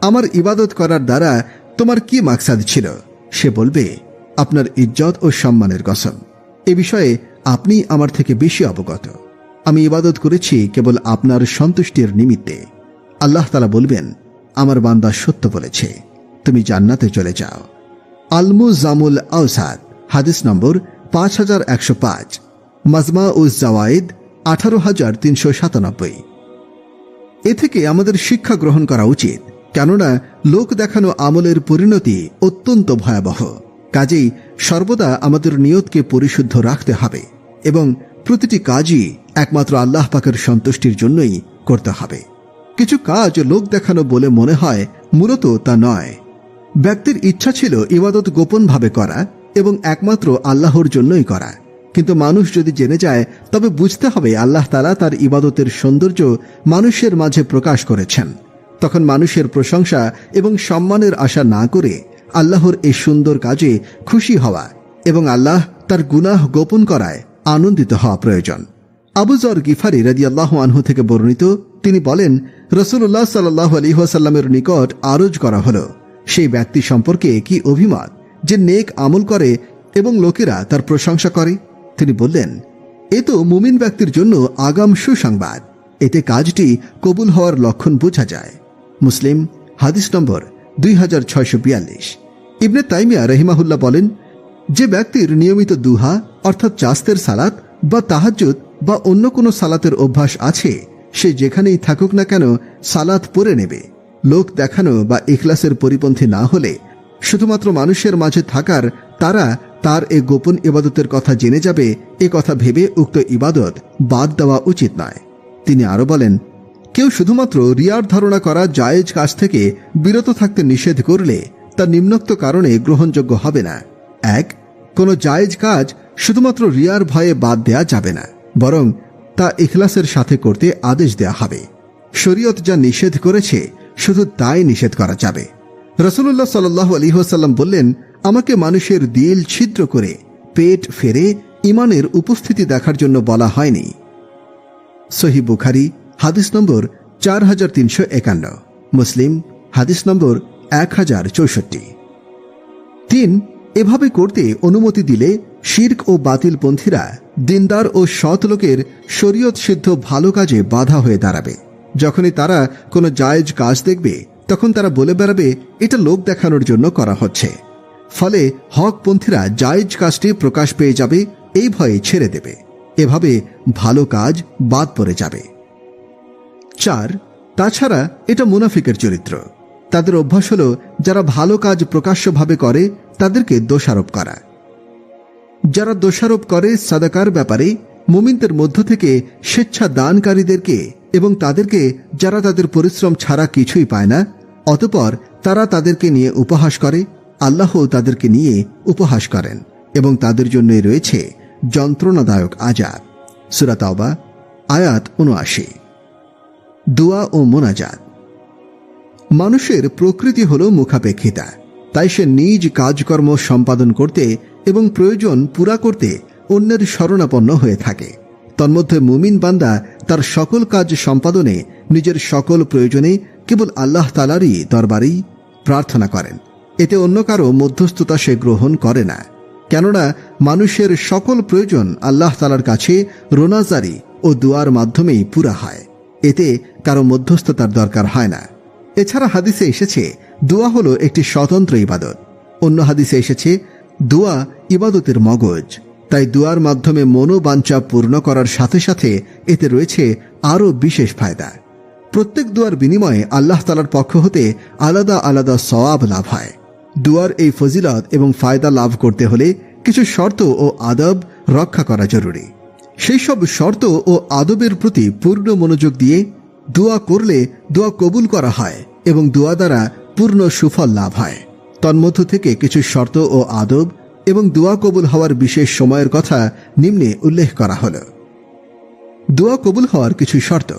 আমার ইবাদত করার দ্বারা তোমার কি মাকসাদ ছিল? সে বলবে, আপনার ইজ্জত ও সম্মানের কসম, এ বিষয়ে আপনি আমার থেকে বেশি অবগত। আমি ইবাদত করেছি কেবল আপনার সন্তুষ্টির নিমিত্তে। আল্লাহ তাআলা বলবেন, আমার বান্দা সত্য বলেছে, তুমি জান্নাতে চলে যাও। আল-মুজামুল আওসাত হাদিস নম্বর 5105, মাজমা উজ জাওয়াইদ 18397। এ থেকে আমাদের শিক্ষা গ্রহণ করা উচিত, কেননা লোক দেখানো আমলের পরিণতি অত্যন্ত ভয়াবহ। কাজেই সর্বদা আমাদের নিয়তকে পরিশুদ্ধ রাখতে হবে এবং প্রতিটি কাজই একমাত্র আল্লাহ পাকের সন্তুষ্টির জন্যই করতে হবে। কিছু কাজ লোক দেখানো বলে মনে হয়, মূলত তা নয়। ব্যক্তির ইচ্ছা ছিল ইবাদত গোপনভাবে করা এবং একমাত্র আল্লাহর জন্যই করা, কিন্তু মানুষ যদি জেনে যায় তবে বুঝতে হবে আল্লাহ তাআলা তার ইবাদতের সৌন্দর্য মানুষের মাঝে প্রকাশ করেছেন। তখন মানুষের প্রশংসা এবং সম্মানের আশা না করে আল্লাহর এই সুন্দর কাজে খুশি হওয়া এবং আল্লাহ তার গুনাহ গোপন করায় আনন্দিত হওয়া প্রয়োজন। আবু যর গিফারি রাদিয়াল্লাহু আনহু থেকে বর্ণিত, তিনি বলেন, রাসূলুল্লাহ সাল্লাল্লাহু আলাইহি ওয়াসাল্লামের নিকট আরজ করা হলো, সেই ব্যক্তি সম্পর্কে কি অভিমত যে নেক আমল করে এবং লোকেরা তার প্রশংসা করে? তিনি বললেন, এ তো মুমিন ব্যক্তির জন্য আগাম সুসংবাদ, এতে কাজটি কবুল হওয়ার লক্ষণ বোঝা যায়। মুসলিম হাদিস নম্বর 2642। ইবনে তাইমিয়া রাহিমাহুল্লাহ বলেন, যে ব্যক্তির নিয়মিত দুহা অর্থাৎ চাস্তের সালাত বা তাহাজ্জুদ বা অন্য কোনো সালাতের অভ্যাস আছে, সে যেখানেই থাকুক না কেন সালাত পড়ে নেবে। লোক দেখানো বা ইখলাসের পরিপন্থী না হলে শুধুমাত্র মানুষের মাঝে থাকার তারা তার এ গোপন ইবাদতের কথা জেনে যাবে, এ কথা ভেবে উক্ত ইবাদত বাদ দেওয়া উচিত নয়। তিনি আরো বলেন, কেউ শুধুমাত্র রিয়ার ধারণা করা জায়েজ কাজ থেকে বিরত থাকতে নিষেধ করলে তা নিম্নোক্ত কারণে গ্রহণযোগ্য হবে না। এক, কোনো জায়েজ কাজ শুধুমাত্র রিয়ার ভয়ে বাদ দেয়া যাবে না, বরং তা ইখলাসের সাথে করতে আদেশ দেয়া হবে। শরীয়ত যা নিষেধ করেছে শুধু তাই নিষেধ করা যাবে। রাসূলুল্লাহ সাল্লাল্লাহু আলাইহি ওয়াসাল্লাম বললেন, আমাকে মানুষের দিল ছিদ্র করে পেট ফেরে ইমানের উপস্থিতি দেখার জন্য বলা হয়নি। সহিহ বুখারী হাদিস নম্বর 4351, মুসলিম হাদিস নম্বর 1064। 3, এভাবে করতে অনুমতি দিলে শিরক ও বাতিলপন্থীরা দিনদার ও সৎ লোকের শরীয়ত সিদ্ধ ভালো কাজে বাধা হয়ে দাঁড়াবে। যখনই তারা কোনো জায়েজ কাজ দেখবে তখন তারা বলে বেড়াবে এটা লোক দেখানোর জন্য করা হচ্ছে। ফলে হকপন্থীরা জায়েজ কাজটি প্রকাশ পেয়ে যাবে, এই ভয়ে ছেড়ে দেবে। এভাবে ভালো কাজ বাদ পড়ে যাবে। 4, তাছাড়া এটা মুনাফিকের চরিত্র। তাদের অভ্যাস হল যারা ভালো কাজ প্রকাশ্যভাবে করে তাদেরকে দোষারোপ করা। যারা দোষারোপ করে সাদাকার ব্যাপারে মুমিনদের মধ্য থেকে স্বেচ্ছা দানকারীদেরকে এবং তাদেরকে যারা তাদের পরিশ্রম ছাড়া কিছুই পায় না, অতঃপর তারা তাদেরকে নিয়ে উপহাস করে, আল্লাহ তাদেরকে নিয়ে উপহাস করেন এবং তাদের জন্যই রয়েছে যন্ত্রণাদায়ক আযাব। সূরা তাওবা আয়াত ৭৯। দোয়া ও মোনাজাত। মানুষের প্রকৃতি হল মুখাপেক্ষিতা, তাই সে নিজ কাজকর্ম সম্পাদন করতে এবং প্রয়োজন পুরা করতে অন্যের শরণাপন্ন হয়ে থাকে। তন্মধ্যে মুমিন বান্দা তার সকল কাজ সম্পাদনে নিজের সকল প্রয়োজনে কেবল আল্লাহ তাআলারই দরবারেই প্রার্থনা করেন। এতে অন্য কারো মধ্যস্থতা সে গ্রহণ করে না, কেননা মানুষের সকল প্রয়োজন আল্লাহ তাআলার কাছে রোনাজারি ও দুয়ার মাধ্যমেই পুরা হয়। এতে কারো মধ্যস্থতার দরকার হয় না। এছাড়া হাদিসে এসেছে দোয়া হলো একটি স্বতন্ত্র ইবাদত। অন্য হাদিসে এসেছে দোয়া ইবাদতের মগজ। তাই দোয়ার মাধ্যমে মনোবাঞ্ছা পূর্ণ করার সাথে সাথে এতে রয়েছে আরও বিশেষ ফায়দা। প্রত্যেক দোয়ার বিনিময়ে আল্লাহ তাআলার পক্ষ হতে আলাদা আলাদা সওয়াব লাভ হয়। দোয়ার এই ফজিলত এবং ফায়দা লাভ করতে হলে কিছু শর্ত ও আদব রক্ষা করা জরুরি। সেই সব শর্ত ও আদবের প্রতি পূর্ণ মনোযোগ দিয়ে দোয়া করলে দোয়া কবুল করা হয় এবং দোয়া দ্বারা পূর্ণ সুফল লাভ হয়। তন্মধ্য থেকে কিছু শর্ত ও আদব এবং দোয়া কবুল হওয়ার বিশেষ সময়ের কথা নিম্নে উল্লেখ করা হল। দোয়া কবুল হওয়ার কিছু শর্ত।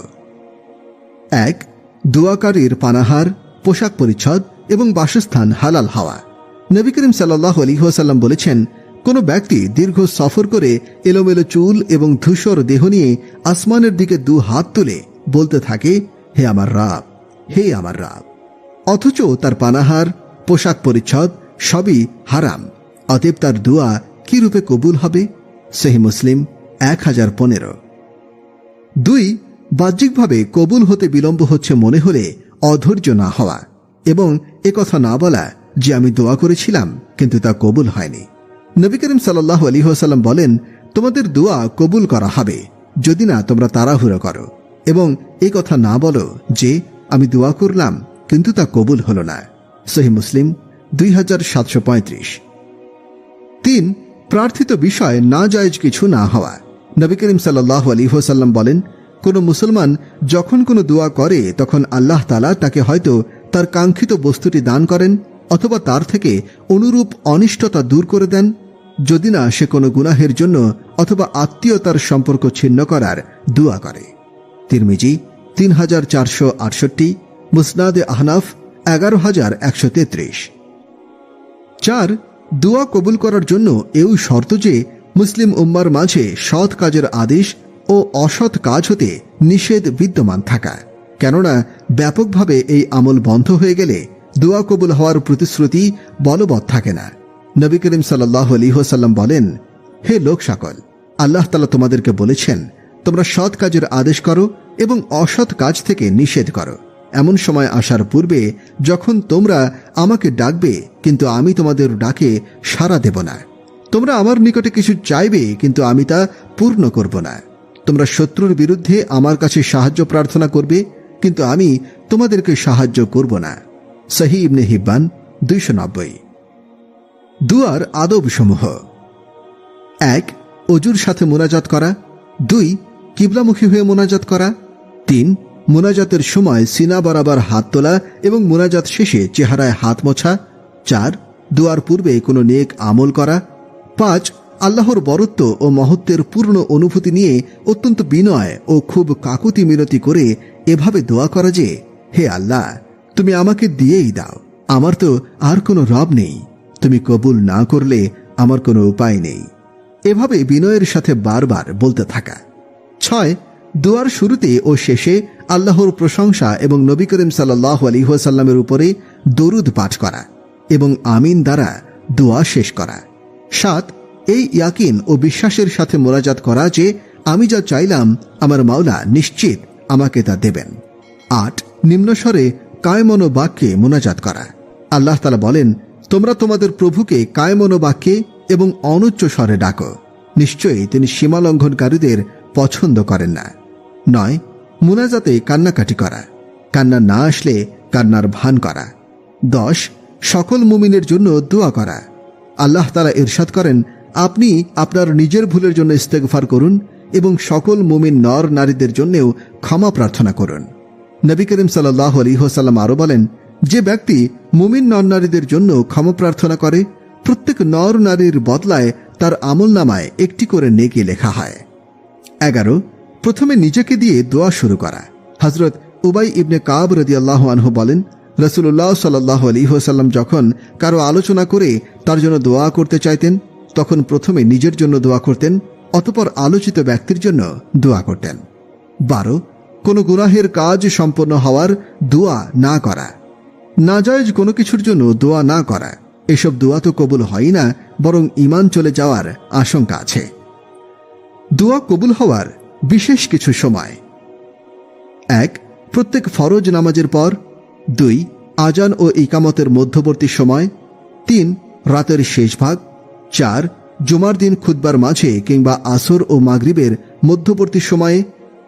1, দোয়াকারীর পানাহার, পোশাক পরিচ্ছদ এবং বাসস্থান হালাল হওয়া। নবী করিম সাল্লাল্লাহু আলাইহি ওয়াসাল্লাম বলেছেন, কোনো ব্যক্তি দীর্ঘ সফর করে এলোমেলো চুল এবং ধূসর দেহ নিয়ে আসমানের দিকে 2 হাত তুলে বলতে থাকে, হে আমার রব, হে আমার রব, অথচ তার পানাহার, পোশাক পরিচ্ছদ সবই হারাম, অতএব তার দোয়া কি রূপে কবুল হবে? সহিহ মুসলিম 1015। 2, বাহ্যিকভাবে কবুল হতে বিলম্ব হচ্ছে মনে হলে অধৈর্য না হওয়া এবং একথা না বলা যে আমি দোয়া করেছিলাম কিন্তু তা কবুল হয়নি। নবী করিম সাল্লাল্লাহু আলাইহি ওয়াসাল্লাম বলেন, তোমাদের দোয়া কবুল করা হবে যদি না তোমরা তাড়াহুড়ো করো, এবং এই কথা না বলো যে আমি দোয়া করলাম কিন্তু তা কবুল হলো না। সহিহ মুসলিম 2735। 3, প্রার্থিত বিষয় না জায়েজ কিছু না হওয়া। নবী করিম সাল্লাল্লাহু আলাইহি ওয়াসাল্লাম বলেন, কোনো মুসলমান যখন কোনো দোয়া করে তখন আল্লাহ তাআলা তাকে হয়তো তার কাঙ্ক্ষিত বস্তুটি দান করেন অথবা তার থেকে অনুরূপ অনিষ্টতা দূর করে দেন, যদি না সে কোনো গুনাহের জন্য অথবা আত্মীয়তার সম্পর্ক ছিন্ন করার দোয়া করে। তিরমিজি 3468, মুসনাদে আহনাফ 11133। 4, দোয়া কবুল করার জন্য এও শর্ত যে মুসলিম উম্মার মাঝে সৎ কাজের আদেশ ও অসৎ কাজ হতে নিষেধ বিদ্যমান থাকা, কেননা ব্যাপকভাবে এই আমল বন্ধ হয়ে গেলে দোয়া কবুল হওয়ার প্রতিশ্রুতি বলবৎ থাকে না। নবী করিম সাল্লাল্লাহু আলাইহি ওয়াসাল্লাম বলেন, হে লোক সকল, আল্লাহ তাআলা তোমাদেরকে বলেছেন তোমরা সৎ কাজের আদেশ করো এবং অসৎ কাজ থেকে নিষেধ করো, এমন সময় আসার পূর্বে যখন তোমরা আমাকে ডাকবে কিন্তু আমি তোমাদের ডাকে সাড়া দেব না, তোমরা আমার নিকটে কিছু চাইবে কিন্তু আমি তা পূর্ণ করব না, তোমরা শত্রুর বিরুদ্ধে আমার কাছে সাহায্য প্রার্থনা করবে, কিন্তু আমি তোমাদেরকে সাহায্য করব না। সহিহ ইবনে হিব্বান 290। দুয়ার আদবসমূহ: 1. অজুর সাথে মোনাজাত করা। 2. কিবলামুখী হয়ে মোনাজাত করা। 3. মোনাজাতের সময় সিনা বরাবর হাত তোলা এবং মোনাজাত শেষে চেহারায় হাত মোছা। 4. দুয়ার পূর্বে কোনো নেক আমল করা। 5. আল্লাহর বরত্ব ও মহত্বের পূর্ণ অনুভূতি নিয়ে অত্যন্ত বিনয় ও খুব কাকুতি মিনতি করে এভাবে দোয়া করা যে, হে আল্লাহ, তুমি আমাকে দিয়েই দাও, আমার তো আর কোনো রব নেই, তুমি কবুল না করলে আমার কোনো উপায় নেই। এভাবে বিনয়ের সাথে বারবার বলতে থাকা। 6. দুয়ার শুরুতে ও শেষে আল্লাহর প্রশংসা এবং নবী করিম সাল্লাল্লাহু আলাইহি ওয়াসাল্লামের উপরে দরুদ পাঠ করা এবং আমিন দ্বারা দোয়া শেষ করা। 7. এই ইয়াকিন ও বিশ্বাসের সাথে মোনাজাত করা যে আমি যা চাইলাম আমার মাওলা নিশ্চিত আমাকে তা দেবেন। 8. নিম্নস্বরে কায়মনো বাক্যে মোনাজাত করা। আল্লাহ তাআলা বলেন, তোমরা তোমাদের প্রভুকে কায়মনো বাক্যে এবং অনুচ্চ স্বরে ডাকো, নিশ্চয়ই তিনি সীমালঙ্ঘনকারীদের পছন্দ করেন না। 9. মুনাজাতে কান্নাকাটি করা, কান্না না আসলে কান্নার ভান করা। 10. সকল মুমিনের জন্য দোয়া করা। আল্লাহ তাআলা ইরশাদ করেন, আপনি আপনার নিজের ভুলের জন্য ইস্তেগফার করুন এবং সকল মুমিন নর নারীদের জন্যও ক্ষমা প্রার্থনা করুন। নবী করিম সাল্লাল্লাহু আলাইহি ওয়াসাল্লাম আরো বলেন, যে ব্যক্তি মুমিন নর নারীদের জন্য ক্ষমা প্রার্থনা করে, প্রত্যেক নর নারীর বদলায় তার আমলনামায় একটি করে নেকি লেখা হয়। 11. প্রথমে নিজেকে দিয়ে দোয়া শুরু করা। হযরত উবাই ইবনে কাব রাদিয়াল্লাহু আনহু বলেন, রাসূলুল্লাহ সাল্লাল্লাহু আলাইহি ওয়াসাল্লাম যখন কারো আলোচনা করে তার জন্য দোয়া করতে চাইতেন, তখন প্রথমে নিজের জন্য দোয়া করতেন, অতঃপর আলোচিত ব্যক্তির জন্য দোয়া করতেন। 12. কোনো গুনাহের কাজ সম্পন্ন হওয়ার দোয়া না করা। নাজায়েজ কোনো কিছুর জন্য দোয়া না করা, এসব দোয়া তো কবুল হয় না, বরং ঈমান চলে যাওয়ার আশঙ্কা আছে। দোয়া কবুল হওয়ার বিশেষ কিছু সময়: 1. প্রত্যেক ফরজ নামাজের পর। 2. আজান ও ইকামতের মধ্যবর্তী সময়। 3. রাতের শেষ ভাগ। 4. জুমার দিন খুতবার মাঝে কিংবা আসর ও মাগরিবের মধ্যবর্তী সময়ে।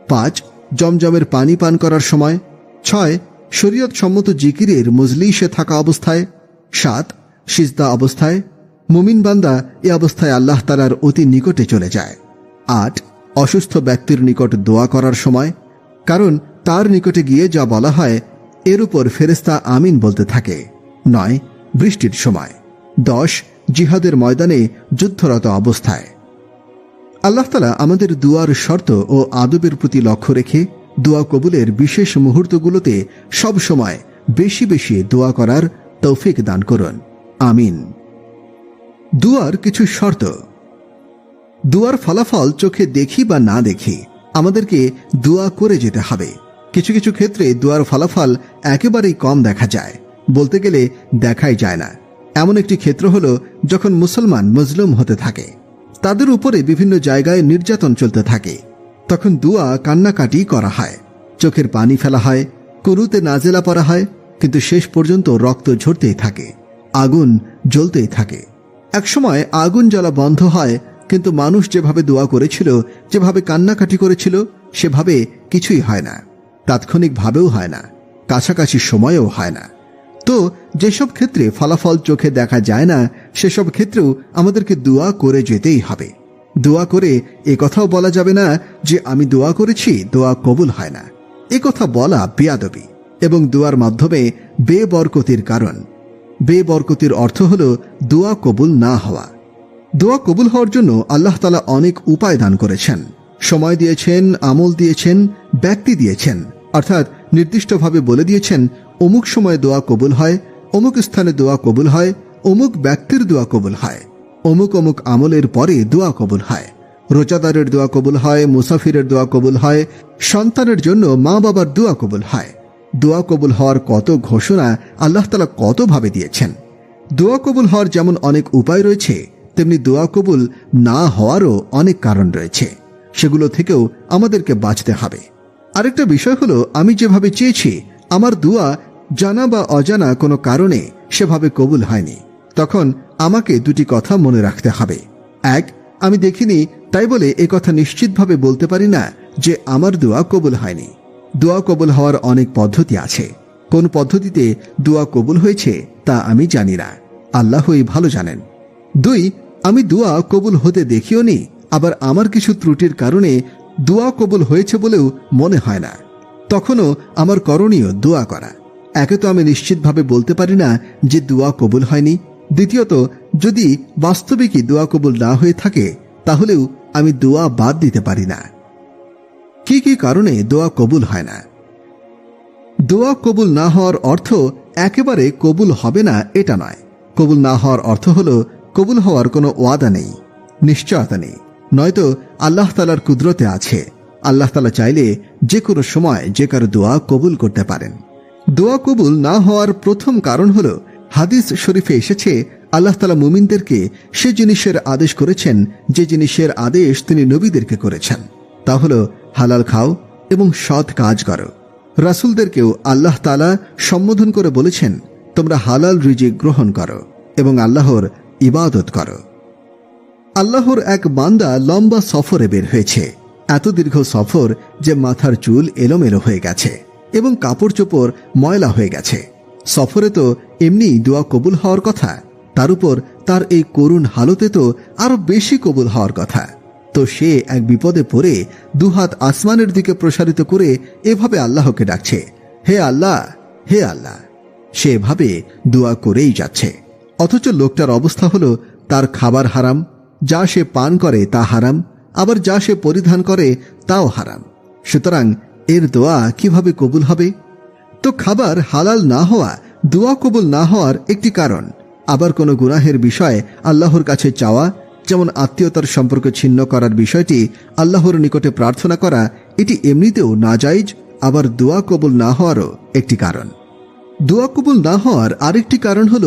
5. জমজমের পানি পান করার সময়। 6. শরীয়ত সম্মত জিকিরের মজলিসে থাকা অবস্থায়। 7. সিজদা অবস্থায়। মুমিন বান্দা এ অবস্থায় আল্লাহ তাআলার অতি নিকটে চলে যায়। 8. অসুস্থ ব্যক্তির নিকট দোয়া করার সময়, কারণ তার নিকটে গিয়ে যা বলা হয় এর উপর ফেরেশতা আমিন বলতে থাকে। 9. বৃষ্টির সময়। 10. জিহাদের ময়দানে যুদ্ধরত অবস্থায়। আল্লাহ তাআলা আমাদের দুয়ার শর্ত ও আদবের প্রতি লক্ষ্য রেখে দোয়া কবুলের বিশেষ মুহূর্তগুলোতে সব সময় বেশি বেশি দোয়া করার তৌফিক দান করুন, আমিন। দুয়ার কিছু শর্ত: দুয়ার ফলাফল চোখে দেখি বা না দেখি আমাদেরকে দোয়া করে যেতে হবে। কিছু কিছু ক্ষেত্রে দুয়ার ফলাফল একেবারেই কম দেখা যায়, বলতে গেলে দেখাই যায় না। এমন একটি ক্ষেত্র হলো যখন মুসলমান মজলুম হতে থাকে, তাদের উপরে বিভিন্ন জায়গায় নির্যাতন চলতে থাকে, তখন দোয়া কান্নাকাটি করা হয়, চোখের পানি ফেলা হয়, কুনুতে নাজেলা পড়া হয়, কিন্তু শেষ পর্যন্ত রক্ত ঝরতেই থাকে, আগুন জ্বলতেই থাকে। একসময় আগুন জ্বলা বন্ধ হয়, কিন্তু মানুষ যেভাবে দোয়া করেছিল, যেভাবে কান্নাকাটি করেছিল, সেভাবে কিছুই হয় না, তাৎক্ষণিকভাবেও হয় না, কাছাকাছি সময়েও হয় না। তো যেসব ক্ষেত্রে ফলাফল চোখে দেখা যায় না, সেসব ক্ষেত্রেও আমাদেরকে দোয়া করে যেতেই হবে। দোয়া করে এ কথাও বলা যাবে না যে আমি দোয়া করেছি, দোয়া কবুল হয় না। এ কথা বলা বেয়াদবি এবং দোয়ার মাধ্যমে বেবরকতির কারণ। বেবরকতির অর্থ হল দোয়া কবুল না হওয়া। দোয়া কবুল হওয়ার জন্য আল্লাহ তাআলা অনেক উপায় দান করেছেন, সময় দিয়েছেন, আমল দিয়েছেন, ব্যক্তি দিয়েছেন, অর্থাৎ নির্দিষ্টভাবে বলে দিয়েছেন অমুক সময়ে দোয়া কবুল হয়, অমুক স্থানে দোয়া কবুল হয়, অমুক ব্যক্তির দোয়া কবুল হয়, অমুক অমুক আমলের পরে দোয়া কবুল হয়, রোজাদারের দোয়া কবুল হয়, মুসাফিরের দোয়া কবুল হয়, সন্তানের জন্য মা বাবার দোয়া কবুল হয়। দোয়া কবুল হওয়ার কত ঘোষণা আল্লাহ তাআলা কত ভাবে দিয়েছেন। দোয়া কবুল হওয়ার যেমন অনেক উপায় রয়েছে, তেমনি দোয়া কবুল না হওয়ারও অনেক কারণ রয়েছে, সেগুলো থেকেও আমাদেরকে বাঁচতে হবে। আরেকটা বিষয় হলো, আমি যেভাবে চেয়েছি আমার দোয়া জানা বা অজানা কোনো কারণে সেভাবে কবুল হয়নি, তখন আমাকে দুটি কথা মনে রাখতে হবে। 1. আমি দেখিনি তাই বলে এ কথা নিশ্চিতভাবে বলতে পারি না যে আমার দোয়া কবুল হয়নি। দোয়া কবুল হওয়ার অনেক পদ্ধতি আছে। কোন পদ্ধতিতে দোয়া কবুল হয়েছে তা আমি জানি না, আল্লাহই ভালো জানেন। 2, আমি দোয়া কবুল হতে দেখিও নি, আবার আমার কিছু ত্রুটির কারণে দোয়া কবুল হয়েছে বলেও মনে হয় না। তখনও আমার করণীয় দোয়া করা। একে তো আমি নিশ্চিতভাবে বলতে পারি না যে দোয়া কবুল হয়নি। দ্বিতীয়ত, যদি বাস্তবিকই দোয়া কবুল না হয়ে থাকে তাহলেও আমি দোয়া বাদ দিতে পারি না। কি কি কারণে দোয়া কবুল হয় না? দোয়া কবুল না হওয়ার অর্থ একেবারে কবুল হবে না এটা নয়। কবুল না হওয়ার অর্থ হল কবুল হওয়ার কোনো ওয়াদা নেই, নিশ্চয়তা নেই। নয়তো আল্লাহ তাআলার কুদরতে আছে, আল্লাহ তাআলা চাইলে যে কোনো সময় যে কারো দোয়া কবুল করতে পারেন। দোয়া কবুল না হওয়ার প্রথম কারণ হল, হাদিস শরীফে এসেছে আল্লাহ তাআলা মুমিনদেরকে সে জিনিসের আদেশ করেছেন যে জিনিসের আদেশ তিনি নবীদেরকে করেছেন, তা হল হালাল খাও এবং সৎ কাজ করো। রাসূলদেরকেও আল্লাহ তাআলা সম্বোধন করে বলেছেন, তোমরা হালাল রিজিক গ্রহণ করো এবং আল্লাহর ইবাদত করো। আল্লাহর এক বান্দা লম্বা সফরে বের হয়েছে। এত দীর্ঘ সফর যে মাথার চুল এলোমেলো হয়ে গেছে এবং কাপড় চোপড় ময়লা হয়ে গেছে। সফরে তো এমনি দোয়া কবুল হওয়ার কথা, তার উপর তার এই করুণ হালতে তো আরো বেশি কবুল হওয়ার কথা। তো সে এক বিপদে পড়ে দুহাত আসমানের দিকে প্রসারিত করে এভাবে আল্লাহকে ডাকছে, হে আল্লাহ, হে আল্লাহ। সে এভাবে দোয়া করেই যাচ্ছে, অথচ লোকটার অবস্থা হলো তার খাবার হারাম, যা সে পান করে তা হারাম, আবার যা সে পরিধান করে তাও হারাম। সুতরাং এর দোয়া কিভাবে কবুল হবে? তো খাবার হালাল না হওয়া দোয়া কবুল না হওয়ার একটি কারণ। আবার কোনো গুনাহের বিষয় আল্লাহর কাছে চাওয়া, যেমন আত্মীয়তার সম্পর্ক ছিন্ন করার বিষয়টি আল্লাহর নিকটে প্রার্থনা করা, এটি এমনিতেও নাজায়েজ, আবার দোয়া কবুল না হওয়ারও একটি কারণ। দোয়া কবুল না হওয়ার আরেকটি কারণ হল,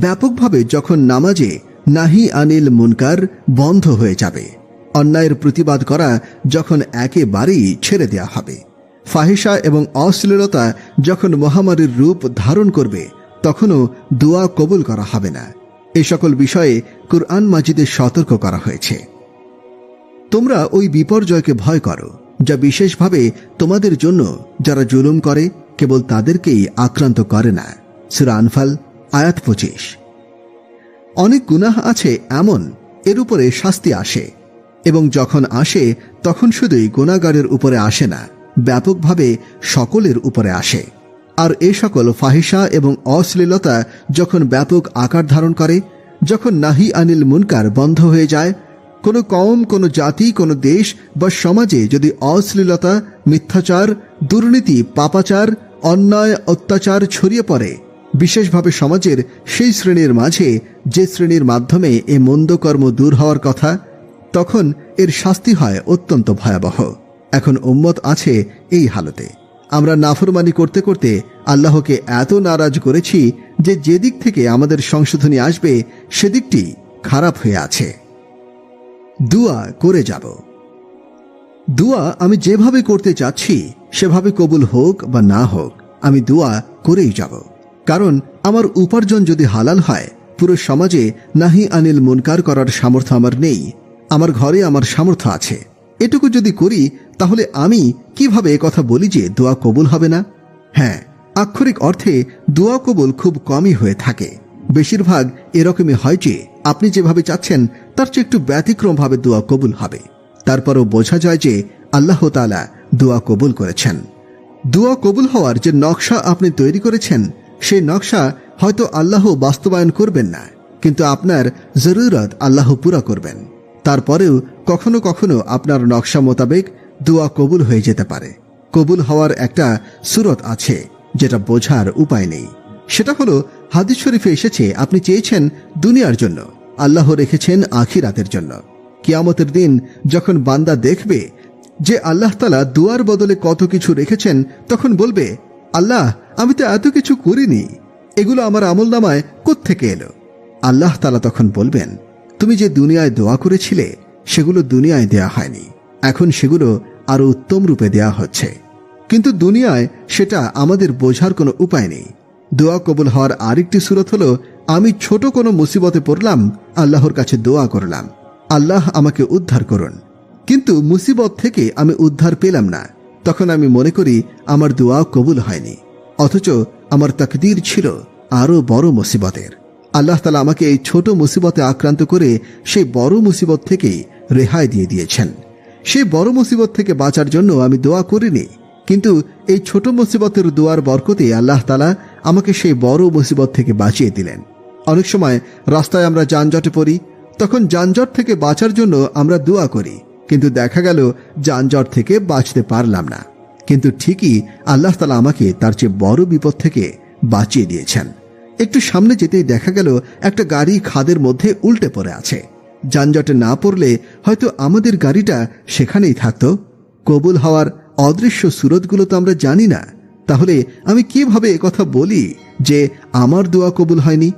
ব্যাপকভাবে যখন নামাজে নাহি আনিল মুনকার বন্ধ হয়ে যাবে, অন্যায়ের প্রতিবাদ করা যখন একেবারেই ছেড়ে দেয়া হবে, ফাহিশা এবং অশ্লীলতা যখন মহামারীর রূপ ধারণ করবে, তখনও দোয়া কবুল করা হবে না। এই সকল বিষয়ে কুরআন মাজিদে সতর্ক করা হয়েছে। তোমরা ওই বিপর্যয়কে ভয় করো যা বিশেষভাবে তোমাদের জন্য যারা জুলুম করে কেবল তাদেরকেই আক্রান্ত করে না। সূরা আনফাল আয়াত 25। অনেক গুনাহ আছে এমন, এর উপরে শাস্তি আসে, এবং যখন আসে তখন শুধুই গুনাহগারের উপরে আসে না, ব্যাপকভাবে সকলের উপরে আসে। আর এ সকল ফাহিশা এবং অশ্লীলতা যখন ব্যাপক আকার ধারণ করে, যখন নাহি আনিল মুনকার বন্ধ হয়ে যায়, কোনো কওম, কোনো জাতি, কোনো দেশ বা সমাজে যদি অশ্লীলতা, মিথ্যাচার, দুর্নীতি, পাপাচার, অন্যায়, অত্যাচার ছড়িয়ে পড়ে, বিশেষভাবে সমাজের সেই শ্রেণীর মাঝে যে শ্রেণীর মাধ্যমে এ মন্দ কর্ম দূর হওয়ার কথা, তখন এর শাস্তি হয় অত্যন্ত ভয়াবহ। এখন উম্মত আছে এই হালতে। আমরা নাফরমানি করতে করতে আল্লাহকে এত নারাজ করেছি যে যেদিক থেকে আমাদের সংশোধনী আসবে সেদিকটি খারাপ হয়ে আছে। দোয়া করে যাব। দোয়া আমি যেভাবে করতে চাচ্ছি সেভাবে কবুল হোক বা না হোক, আমি দোয়া করেই যাব। কারণ আমার উপার্জন যদি হালাল হয়, পুরো সমাজে নাহি আনিল মুনকার করার সামর্থ্য আমার নেই। আমার ঘরে আমার সামর্থ্য আছে, এটুকু যদি করি তাহলে আমি কিভাবে কথা বলি যে দোয়া কবুল হবে না? হ্যাঁ, আক্ষরিক অর্থে দোয়া কবুল খুব কমই হয়ে থাকে। বেশিরভাগ এরকমই হয় যে আপনি যেভাবে চাচ্ছেন তার চেয়ে একটু ব্যতিক্রমভাবে দোয়া কবুল হবে। তারপরও বোঝা যায় যে আল্লাহ তাআলা দোয়া কবুল করেছেন। দোয়া কবুল হওয়ার যে নকশা আপনি তৈরি করেছেন, সেই নকশা হয়তো আল্লাহ বাস্তবায়ন করবেন না, কিন্তু আপনার জরুরত আল্লাহ পুরা করবেন। তারপরেও কখনো কখনো আপনার নকশা মোতাবেক দোয়া কবুল হয়ে যেতে পারে। কবুল হওয়ার একটা সূরত আছে যেটা বোঝার উপায় নেই। সেটা হলো হাদিস শরীফে এসেছে, আপনি চেয়েছেন দুনিয়ার জন্য, আল্লাহ রেখেছেন আখিরাতের জন্য। কিয়ামতের দিন যখন বান্দা দেখবে যে আল্লাহ তাআলা দুয়ার বদলে কত কিছু রেখেছেন, তখন বলবে, আল্লাহ, আমি তো এত কিছু করিনি, এগুলো আমার আমলনামায় কোত্থেকে এলো? আল্লাহ তাআলা তখন বলবেন, তুমি যে দুনিয়ায় দোয়া করেছিলে সেগুলো দুনিয়ায় দেয়া হয়নি, এখন সেগুলো আরো উত্তম রূপে দেয়া হচ্ছে। কিন্তু দুনিয়ায় সেটা আমাদের বোঝার কোনো উপায় নেই। দোয়া কবুল হওয়ার আরেকটি সূরত হলো, আমি ছোট কোনো মুসিবতে পড়লাম, আল্লাহর কাছে দোয়া করলাম, আল্লাহ আমাকে উদ্ধার করুন, কিন্তু মুসিবত থেকে আমি উদ্ধার পেলাম না, তখন আমি মনে করি আমার দোয়া কবুল হয়নি, অথচ আমার তাকদীর ছিল আরো বড় মুসিবতের। আল্লাহ তাআলা আমাকে এই ছোট মুসিবতে আক্রান্ত করে সেই বড় মুসিবত থেকেই রেহাই দিয়ে দিয়েছেন। সেই বড় মুসিবত থেকে বাঁচার জন্য আমি দোয়া করিনি, কিন্তু এই ছোট মুসিবতের দোয়ার বরকতে আল্লাহ তাআলা আমাকে সেই বড় মুসিবত থেকে বাঁচিয়ে দিলেন। অনেক সময় রাস্তায় আমরা যানজটে পড়ি, তখন যানজট থেকে বাঁচার জন্য আমরা দোয়া করি, কিন্তু দেখা গেল যানজট থেকে বাঁচতে পারলাম না। কিন্তু ঠিকই আল্লাহ তাআলা আমাকে তার চেয়ে বড় বিপদ থেকে বাঁচিয়ে দিয়েছেন। একটু সামনে যেতেই দেখা গেল একটা গাড়ি খাদের মধ্যে উল্টে পড়ে আছে। যানজটে না পড়লে হয়তো আমাদের গাড়িটা সেখানেই থাকতো। কবুল হওয়ার অদৃশ্য সুরতগুলো তো আমরা জানি না, তাহলে আমি কিভাবে একথা বলি যে আমার দোয়া কবুল হয়নি?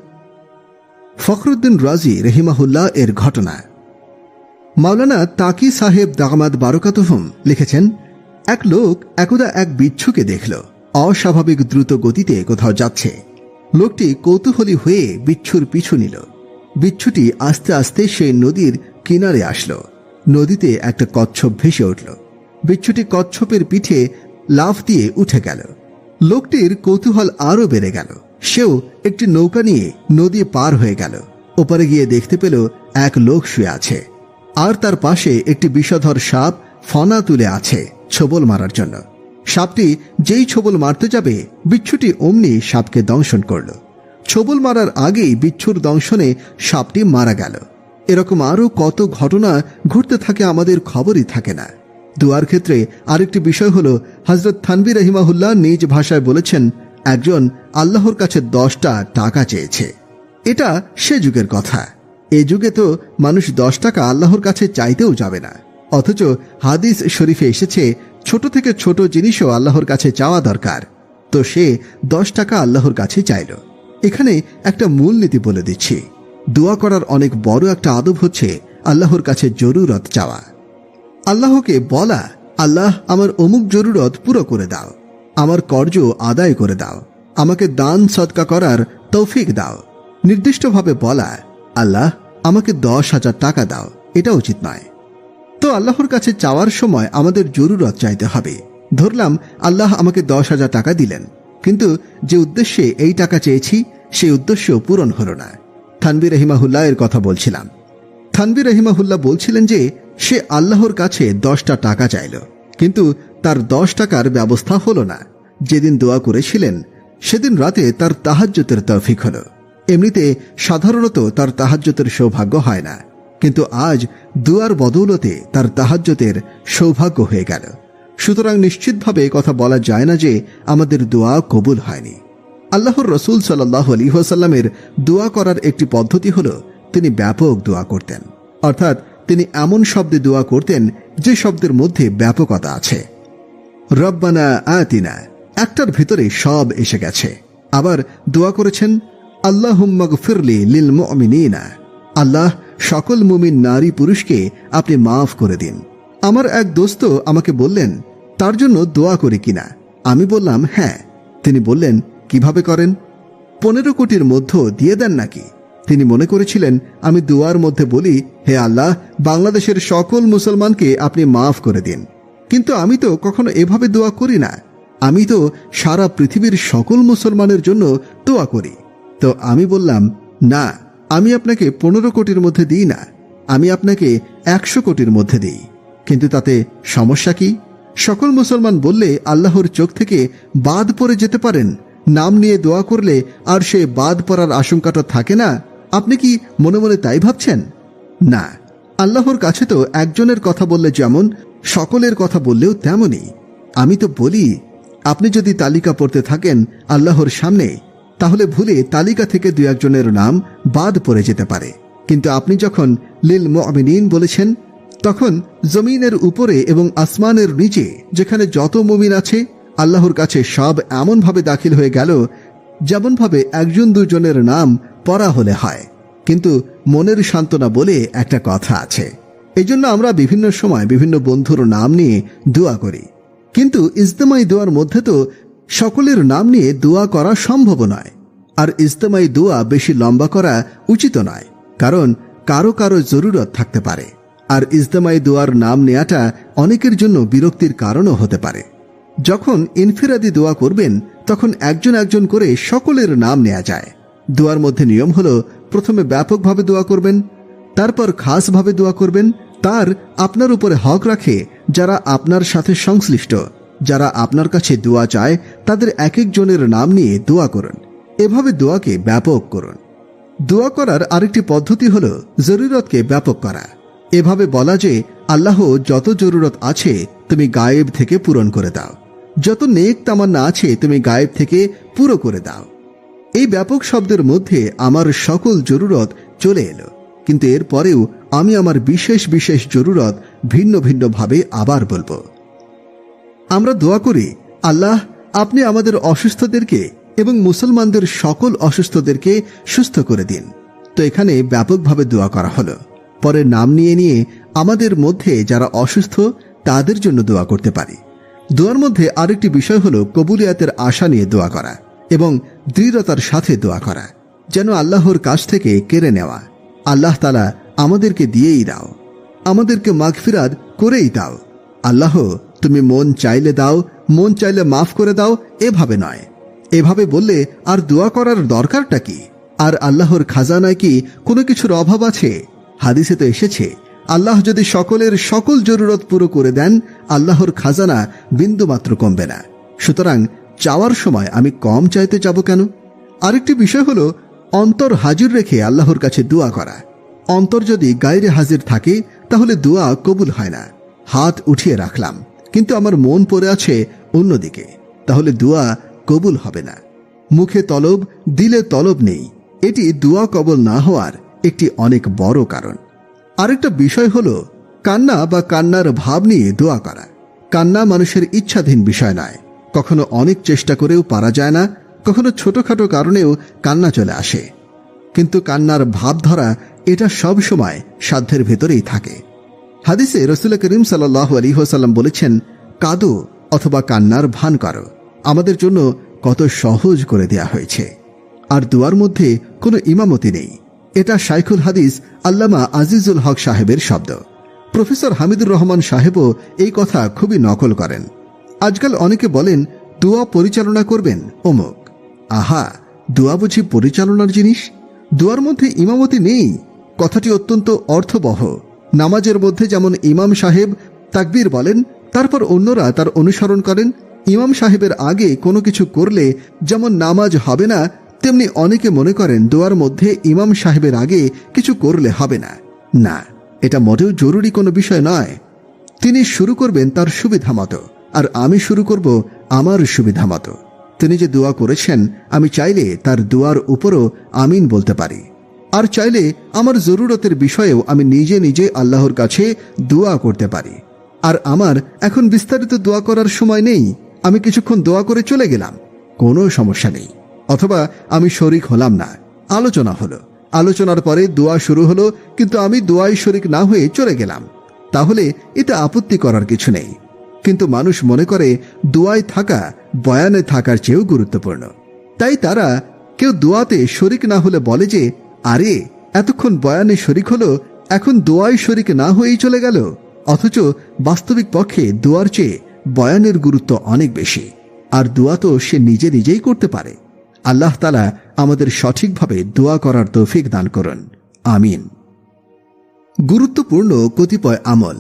ফখরুদ্দিন রাজি রহিমাহুল্লাহ এর ঘটনা। মাওলানা তাকি সাহেব দামাদ বারাকাতুহুম লিখেছেন, এক লোক একদা এক বিচ্ছুকে দেখল অস্বাভাবিক দ্রুত গতিতে কোথাও যাচ্ছে। লোকটি কৌতূহলী হয়ে বিচ্ছুর পিছু নিল। বিচ্ছুটি আস্তে আস্তে সেই নদীর কিনারে আসলো। নদীতে একটা কচ্ছপ ভেসে উঠল। বিচ্ছুটি কচ্ছপের পিঠে লাফ দিয়ে উঠে গেল। লোকটির কৌতূহল আরো বেড়ে গেল। সেও একটি নৌকা নিয়ে নদী পার হয়ে গেল। ওপারে গিয়ে দেখতে পেল এক লোক শুয়ে আছে, আর তার পাশে একটি বিষধর সাপ ফনা তুলে আছে ছোবল মারার জন্য। সাপটি যেই ছোবল মারতে যাবে, বিচ্ছুটি অমনি সাপকে দংশন করল। ছোবল মারার আগেই বিচ্ছুর দংশনে সাপটি মারা গেল। এরকম আরো কত ঘটনা ঘটতে থাকে, আমাদের খবরই থাকে না। দুয়ার ক্ষেত্রে আরেকটি বিষয় হলো, হযরত থানভী রাহিমাহুল্লাহ নিজ ভাষায় বলেছেন, একজন আল্লাহর কাছে 10টা টাকা চেয়েছে। এটা সে যুগের কথা। এ যুগে তো মানুষ 10 টাকা আল্লাহর কাছে চাইতেও যাবে না, অথচ হাদিস শরীফে এসেছে ছোট থেকে ছোট জিনিসও আল্লাহর কাছে চাওয়া দরকার। তো সে 10 টাকা আল্লাহর কাছে চাইল। এখানে একটা মূলনীতি বলে দিচ্ছি, দোয়া করার অনেক বড় একটা আদব হচ্ছে আল্লাহর কাছে জরুরত চাওয়া। আল্লাহকে বলা, আল্লাহ আমার অমুক জরুরত পুরো করে দাও, আমার কর্জ আদায় করে দাও, আমাকে দান সদকা করার তৌফিক দাও। নির্দিষ্টভাবে বলা, আল্লাহ আমাকে 10,000 টাকা দাও, এটা উচিত নয়। তো আল্লাহর কাছে চাওয়ার সময় আমাদের জরুরত চাইতে হবে। ধরলাম আল্লাহ আমাকে 10,000 টাকা দিলেন, কিন্তু যে উদ্দেশ্যে এই টাকা চেয়েছি সেই উদ্দেশ্য পূরণ হলো না। থানভী রাহিমাহুল্লাহ এর কথা বলছিলাম। থানভী রাহিমাহুল্লাহ বলছিলেন যে সে আল্লাহর কাছে 10টা টাকা চাইল, কিন্তু তার 10 টাকার ব্যবস্থা হলো না। যেদিন দোয়া করেছিলেন সেদিন রাতে তার তাহাজ্জুদের তৌফিক হলো। এমনিতে সাধারণত তার তাহাজ্জুদের সৌভাগ্য হয় না, কিন্তু আজ দুয়ার বদৌলতে তার তাহাজ্জুদের সৌভাগ্য হয়ে গেল। সুতরাং নিশ্চিতভাবে কথা বলা যায় না যে আমাদের দোয়া কবুল হয়নি। আল্লাহর রসুল সাল্লাল্লাহু আলাইহি ওয়াসাল্লামের দোয়া করার একটি পদ্ধতি হলো, তিনি ব্যাপক দোয়া করতেন, অর্থাৎ তিনি এমন শব্দে দোয়া করতেন যে শব্দের মধ্যে ব্যাপকতা আছে। রব্বানা আতিনা, একটার ভিতরে সব এসে গেছে। আবার দোয়া করেছেন আল্লাহুম্মা গফিরলি লিল মুমিনিনা, আল্লাহ সকল মুমিন নারী পুরুষকে আপনি মাফ করে দিন। আমার এক দোস্ত আমাকে বললেন তার জন্য দোয়া করি কিনা। আমি বললাম হ্যাঁ। তিনি বললেন কিভাবে করেন? 15 কোটির মধ্য দিয়ে দেন নাকি? তিনি মনে করেছিলেন আমি দোয়ার মধ্যে বলি, হে আল্লাহ বাংলাদেশের সকল মুসলমানকে আপনি মাফ করে দিন। কিন্তু আমি তো কখনো এভাবে দোয়া করি না। আমি তো সারা পৃথিবীর সকল মুসলমানের জন্য দোয়া করি। তো আমি বললাম না, আমি আপনাকে 15 কোটির মধ্যে দিই না, আমি আপনাকে 100 কোটির মধ্যে দিই। কিন্তু তাতে সমস্যা কি? সকল মুসলমান বললে আল্লাহর চোখ থেকে বাদ পড়ে যেতে পারেন। নাম নিয়ে দোয়া করলে আর সে বাদ পড়ার আশঙ্কাটা থাকে না। আপনি কি মনে মনে তাই ভাবছেন? না, আল্লাহর কাছে তো একজনের কথা বললে যেমন, সকলের কথা বললেও তেমনই। আমি তো বলি, আপনি যদি তালিকা পড়তে থাকেন আল্লাহর সামনে, তাহলে ভুলে তালিকা থেকে 2-1 জনের নাম বাদ পড়ে যেতে পারে। কিন্তু আপনি যখন লিল মুমিনিন বলেছেন, তখন জমিনের উপরে এবং আসমানের নিচে যেখানে যত মুমিন আছে আল্লাহর কাছে সব এমনভাবে দাখিল হয়ে গেল যেমনভাবে 1-2 জনের নাম পড়া হলে হয়। কিন্তু মনের সান্ত্বনা বলে একটা কথা আছে। এই জন্য আমরা বিভিন্ন সময় বিভিন্ন বন্ধুর নাম নিয়ে দোয়া করি, কিন্তু ইজতেমাই দোয়ার মধ্যে তো সকলের নাম নিয়ে দোয়া করা সম্ভব নয়। আর ইজতেমাই দোয়া বেশি লম্বা করা উচিত নয়, কারণ কারো কারো জরুরত থাকতে পারে। আর ইজতেমাই দোয়ার নাম নেয়াটা অনেকের জন্য বিরক্তির কারণও হতে পারে। যখন ইনফিরাদি দোয়া করবেন তখন একজন একজন করে সকলের নাম নেওয়া যায়। দোয়ার মধ্যে নিয়ম হলো প্রথমে ব্যাপকভাবে দোয়া করবেন, তারপর খাসভাবে দোয়া করবেন। তার আপনার উপরে হক রাখে যারা আপনার সাথে সংশ্লিষ্ট, যারা আপনার কাছে দোয়া চায় তাদের এক একজনের নাম নিয়ে দোয়া করুন। এভাবে দোয়াকে ব্যাপক করুন। দোয়া করার আরেকটি পদ্ধতি হল জরুরতকে ব্যাপক করা। এভাবে বলা যে, আল্লাহ, যত জরুরত আছে তুমি গায়েব থেকে পূরণ করে দাও, যত নেক তামান্না আছে তুমি গায়েব থেকে পুরো করে দাও। এই ব্যাপক শব্দের মধ্যে আমার সকল জরুরত চলে এলো, কিন্তু এর পরেও আমি আমার বিশেষ বিশেষ জরুরত ভিন্ন ভিন্নভাবে আবার বলবো। আমরা দোয়া করি, আল্লাহ, আপনি আমাদের অসুস্থদেরকে এবং মুসলমানদের সকল অসুস্থদেরকে সুস্থ করে দিন। তো এখানে ব্যাপকভাবে দোয়া করা হলো। পরে নাম নিয়ে নিয়ে আমাদের মধ্যে যারা অসুস্থ তাদের জন্য দোয়া করতে পারি। দোয়ার মধ্যে আরেকটি বিষয় হলো কবুলিয়াতের আশা নিয়ে দোয়া করা এবং দৃঢ়তার সাথে দোয়া করা, যেন আল্লাহর কাছ থেকে কেড়ে নেওয়া। আল্লাহ তাআলা আমাদেরকে দিয়েই দাও, আমাদেরকে মাগফিরাত করেই দাও। আল্লাহ, তুমি মন চাইলে দাও, মন চাইলে মাফ করে দাও, এভাবে নয়। এভাবে বললে আর দোয়া করার দরকারটা কি? আর আল্লাহর খাজানায় কি কোনো কিছুর অভাব আছে? হাদিসে তো এসেছে, আল্লাহ যদি সকলের সকল জরুরত পুরো করে দেন, আল্লাহর খাজানা বিন্দুমাত্র কমবে না। সুতরাং চাওয়ার সময় আমি কম চাইতে যাব কেন? আরেকটি বিষয় হলো অন্তর হাজির রেখে আল্লাহর কাছে দোয়া করা। অন্তর যদি গায়রে হাজির থাকে তাহলে দোয়া কবুল হয় না। হাত উঠিয়ে রাখলাম কিন্তু আমার মন পড়ে আছে অন্যদিকে, তাহলে দোয়া কবুল হবে না। মুখে তলব, দিলে তলব নেই, এটি দোয়া কবুল না হওয়ার একটি অনেক বড় কারণ। আরেকটা বিষয় হলো কান্না বা কান্নার ভাব নিয়ে দোয়া করা। কান্না মানুষের ইচ্ছাধীন বিষয় নয়। কখনো অনেক চেষ্টা করেও পারা যায় না, কখনো ছোটখাটো কারণেও কান্না চলে আসে। কিন্তু কান্নার ভাব ধরা এটা সব সময় সাধ্যের ভেতরেই থাকে। হাদিসে রাসূল করিম সাল্লাল্লাহু আলাইহি ওয়াসাল্লাম বলেছেন, কাঁদো অথবা কান্নার ভান করো, আমাদের জন্য কত সহজ করে দেয়া হয়েছে। আর দোয়ার মধ্যে কোনো ইমামতি নেই। এটা শাইখুল হাদিস আল্লামা আজিজুল হক সাহেবের শব্দ। প্রফেসর হামিদুর রহমান সাহেবও এই কথা খুবই নকল করেন। আজকাল অনেকে বলেন দোয়া পরিচালনা করবেন অমুক। আহা, দোয়া বুঝি পরিচালনার জিনিস? দোয়ার মধ্যে ইমামতি নেই, কথাটি অত্যন্ত অর্থবহ। নামাজের মধ্যে যেমন ইমাম সাহেব তাকবীর বলেন, তারপর অন্যরা তার অনুসরণ করেন। ইমাম সাহেবের আগে কোনো কিছু করলে যেমন নামাজ হবে না, তেমনি অনেকে মনে করেন দোয়ার মধ্যে ইমাম সাহেবের আগে কিছু করলে হবে না। না, এটা মোটেও জরুরি কোনো বিষয় নয়। তিনি শুরু করবেন তার সুবিধা মতো, আর আমি শুরু করব আমার সুবিধা মতো। তিনি যে দোয়া করেছেন, আমি চাইলে তার দোয়ার উপরও আমিন বলতে পারি, আর চাইলে আমার জরুরতের বিষয়েও আমি নিজে নিজে আল্লাহর কাছে দোয়া করতে পারি। আর আমার এখন বিস্তারিত দোয়া করার সময় নেই, আমি কিছুক্ষণ দোয়া করে চলে গেলাম, কোনো সমস্যা নেই। অথবা আমি শরিক হলাম না, আলোচনা হলো, আলোচনার পরে দোয়া শুরু হলো, কিন্তু আমি দোয়ায় শরিক না হয়ে চলে গেলাম, তাহলে এতে আপত্তি করার কিছু নেই। কিন্তু মানুষ মনে করে দোয়ায় থাকা বয়ানে থাকার চেয়েও গুরুত্বপূর্ণ। তাই তারা কেউ দোয়াতে শরিক না হলে বলে যে, আরে এতক্ষণ বয়ানে শরিক হলো, এখন দোয়ায় শরিক না হয়েই চলে গেল। অথচ বাস্তবিক পক্ষে দোয়ার চেয়ে বয়ানের গুরুত্ব অনেক বেশি। আর দোয়া তো সে নিজে নিজেই করতে পারে। আল্লাহ তাআলা আমাদের সঠিকভাবে দোয়া করার তৌফিক দান করুন, আমিন। গুরুত্বপূর্ণ কতিপয় আমল।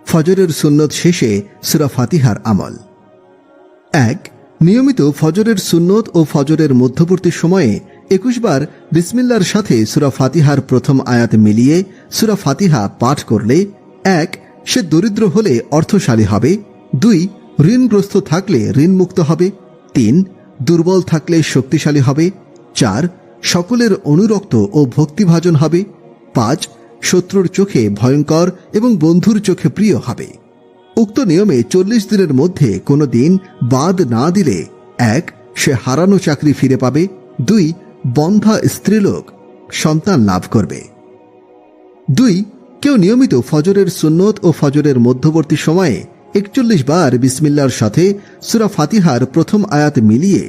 ফজরের সুন্নত শেষে সূরা ফাতিহার আমল। 1. নিয়মিত ফজরের সুন্নত ও ফজরের মধ্যবর্তী সময়ে 21 বার বিসমিল্লাহর সাথে সূরা ফাতিহার প্রথম আয়াত মিলিয়ে সূরা ফাতিহা পাঠ করলে 1. সে দরিদ্র হলে অর্থশালী হবে। 2. ঋণগ্রস্ত থাকলে ঋণমুক্ত হবে। 3. দুর্বল থাকলে শক্তিশালী হবে। 4. সকলের অনুরক্ত ও ভক্তিভাজন হবে। 5. শত্রুর চোখে ভয়ঙ্কর এবং বন্ধুর চোখে প্রিয় হবে। উক্ত নিয়মে 40 দিনের মধ্যে কোনো দিন বাদ না দিলে 1. সে হারানো চাকরি ফিরে পাবে। 2. বন্ধা স্ত্রীলোক সন্তান লাভ করবে। 2. কেউ নিয়মিত ফজরের সুন্নত ও ফজরের মধ্যবর্তী সময়ে 41 বার বিসমিল্লাহর সাথে সূরা ফাতিহার প্রথম আয়াত মিলিয়ে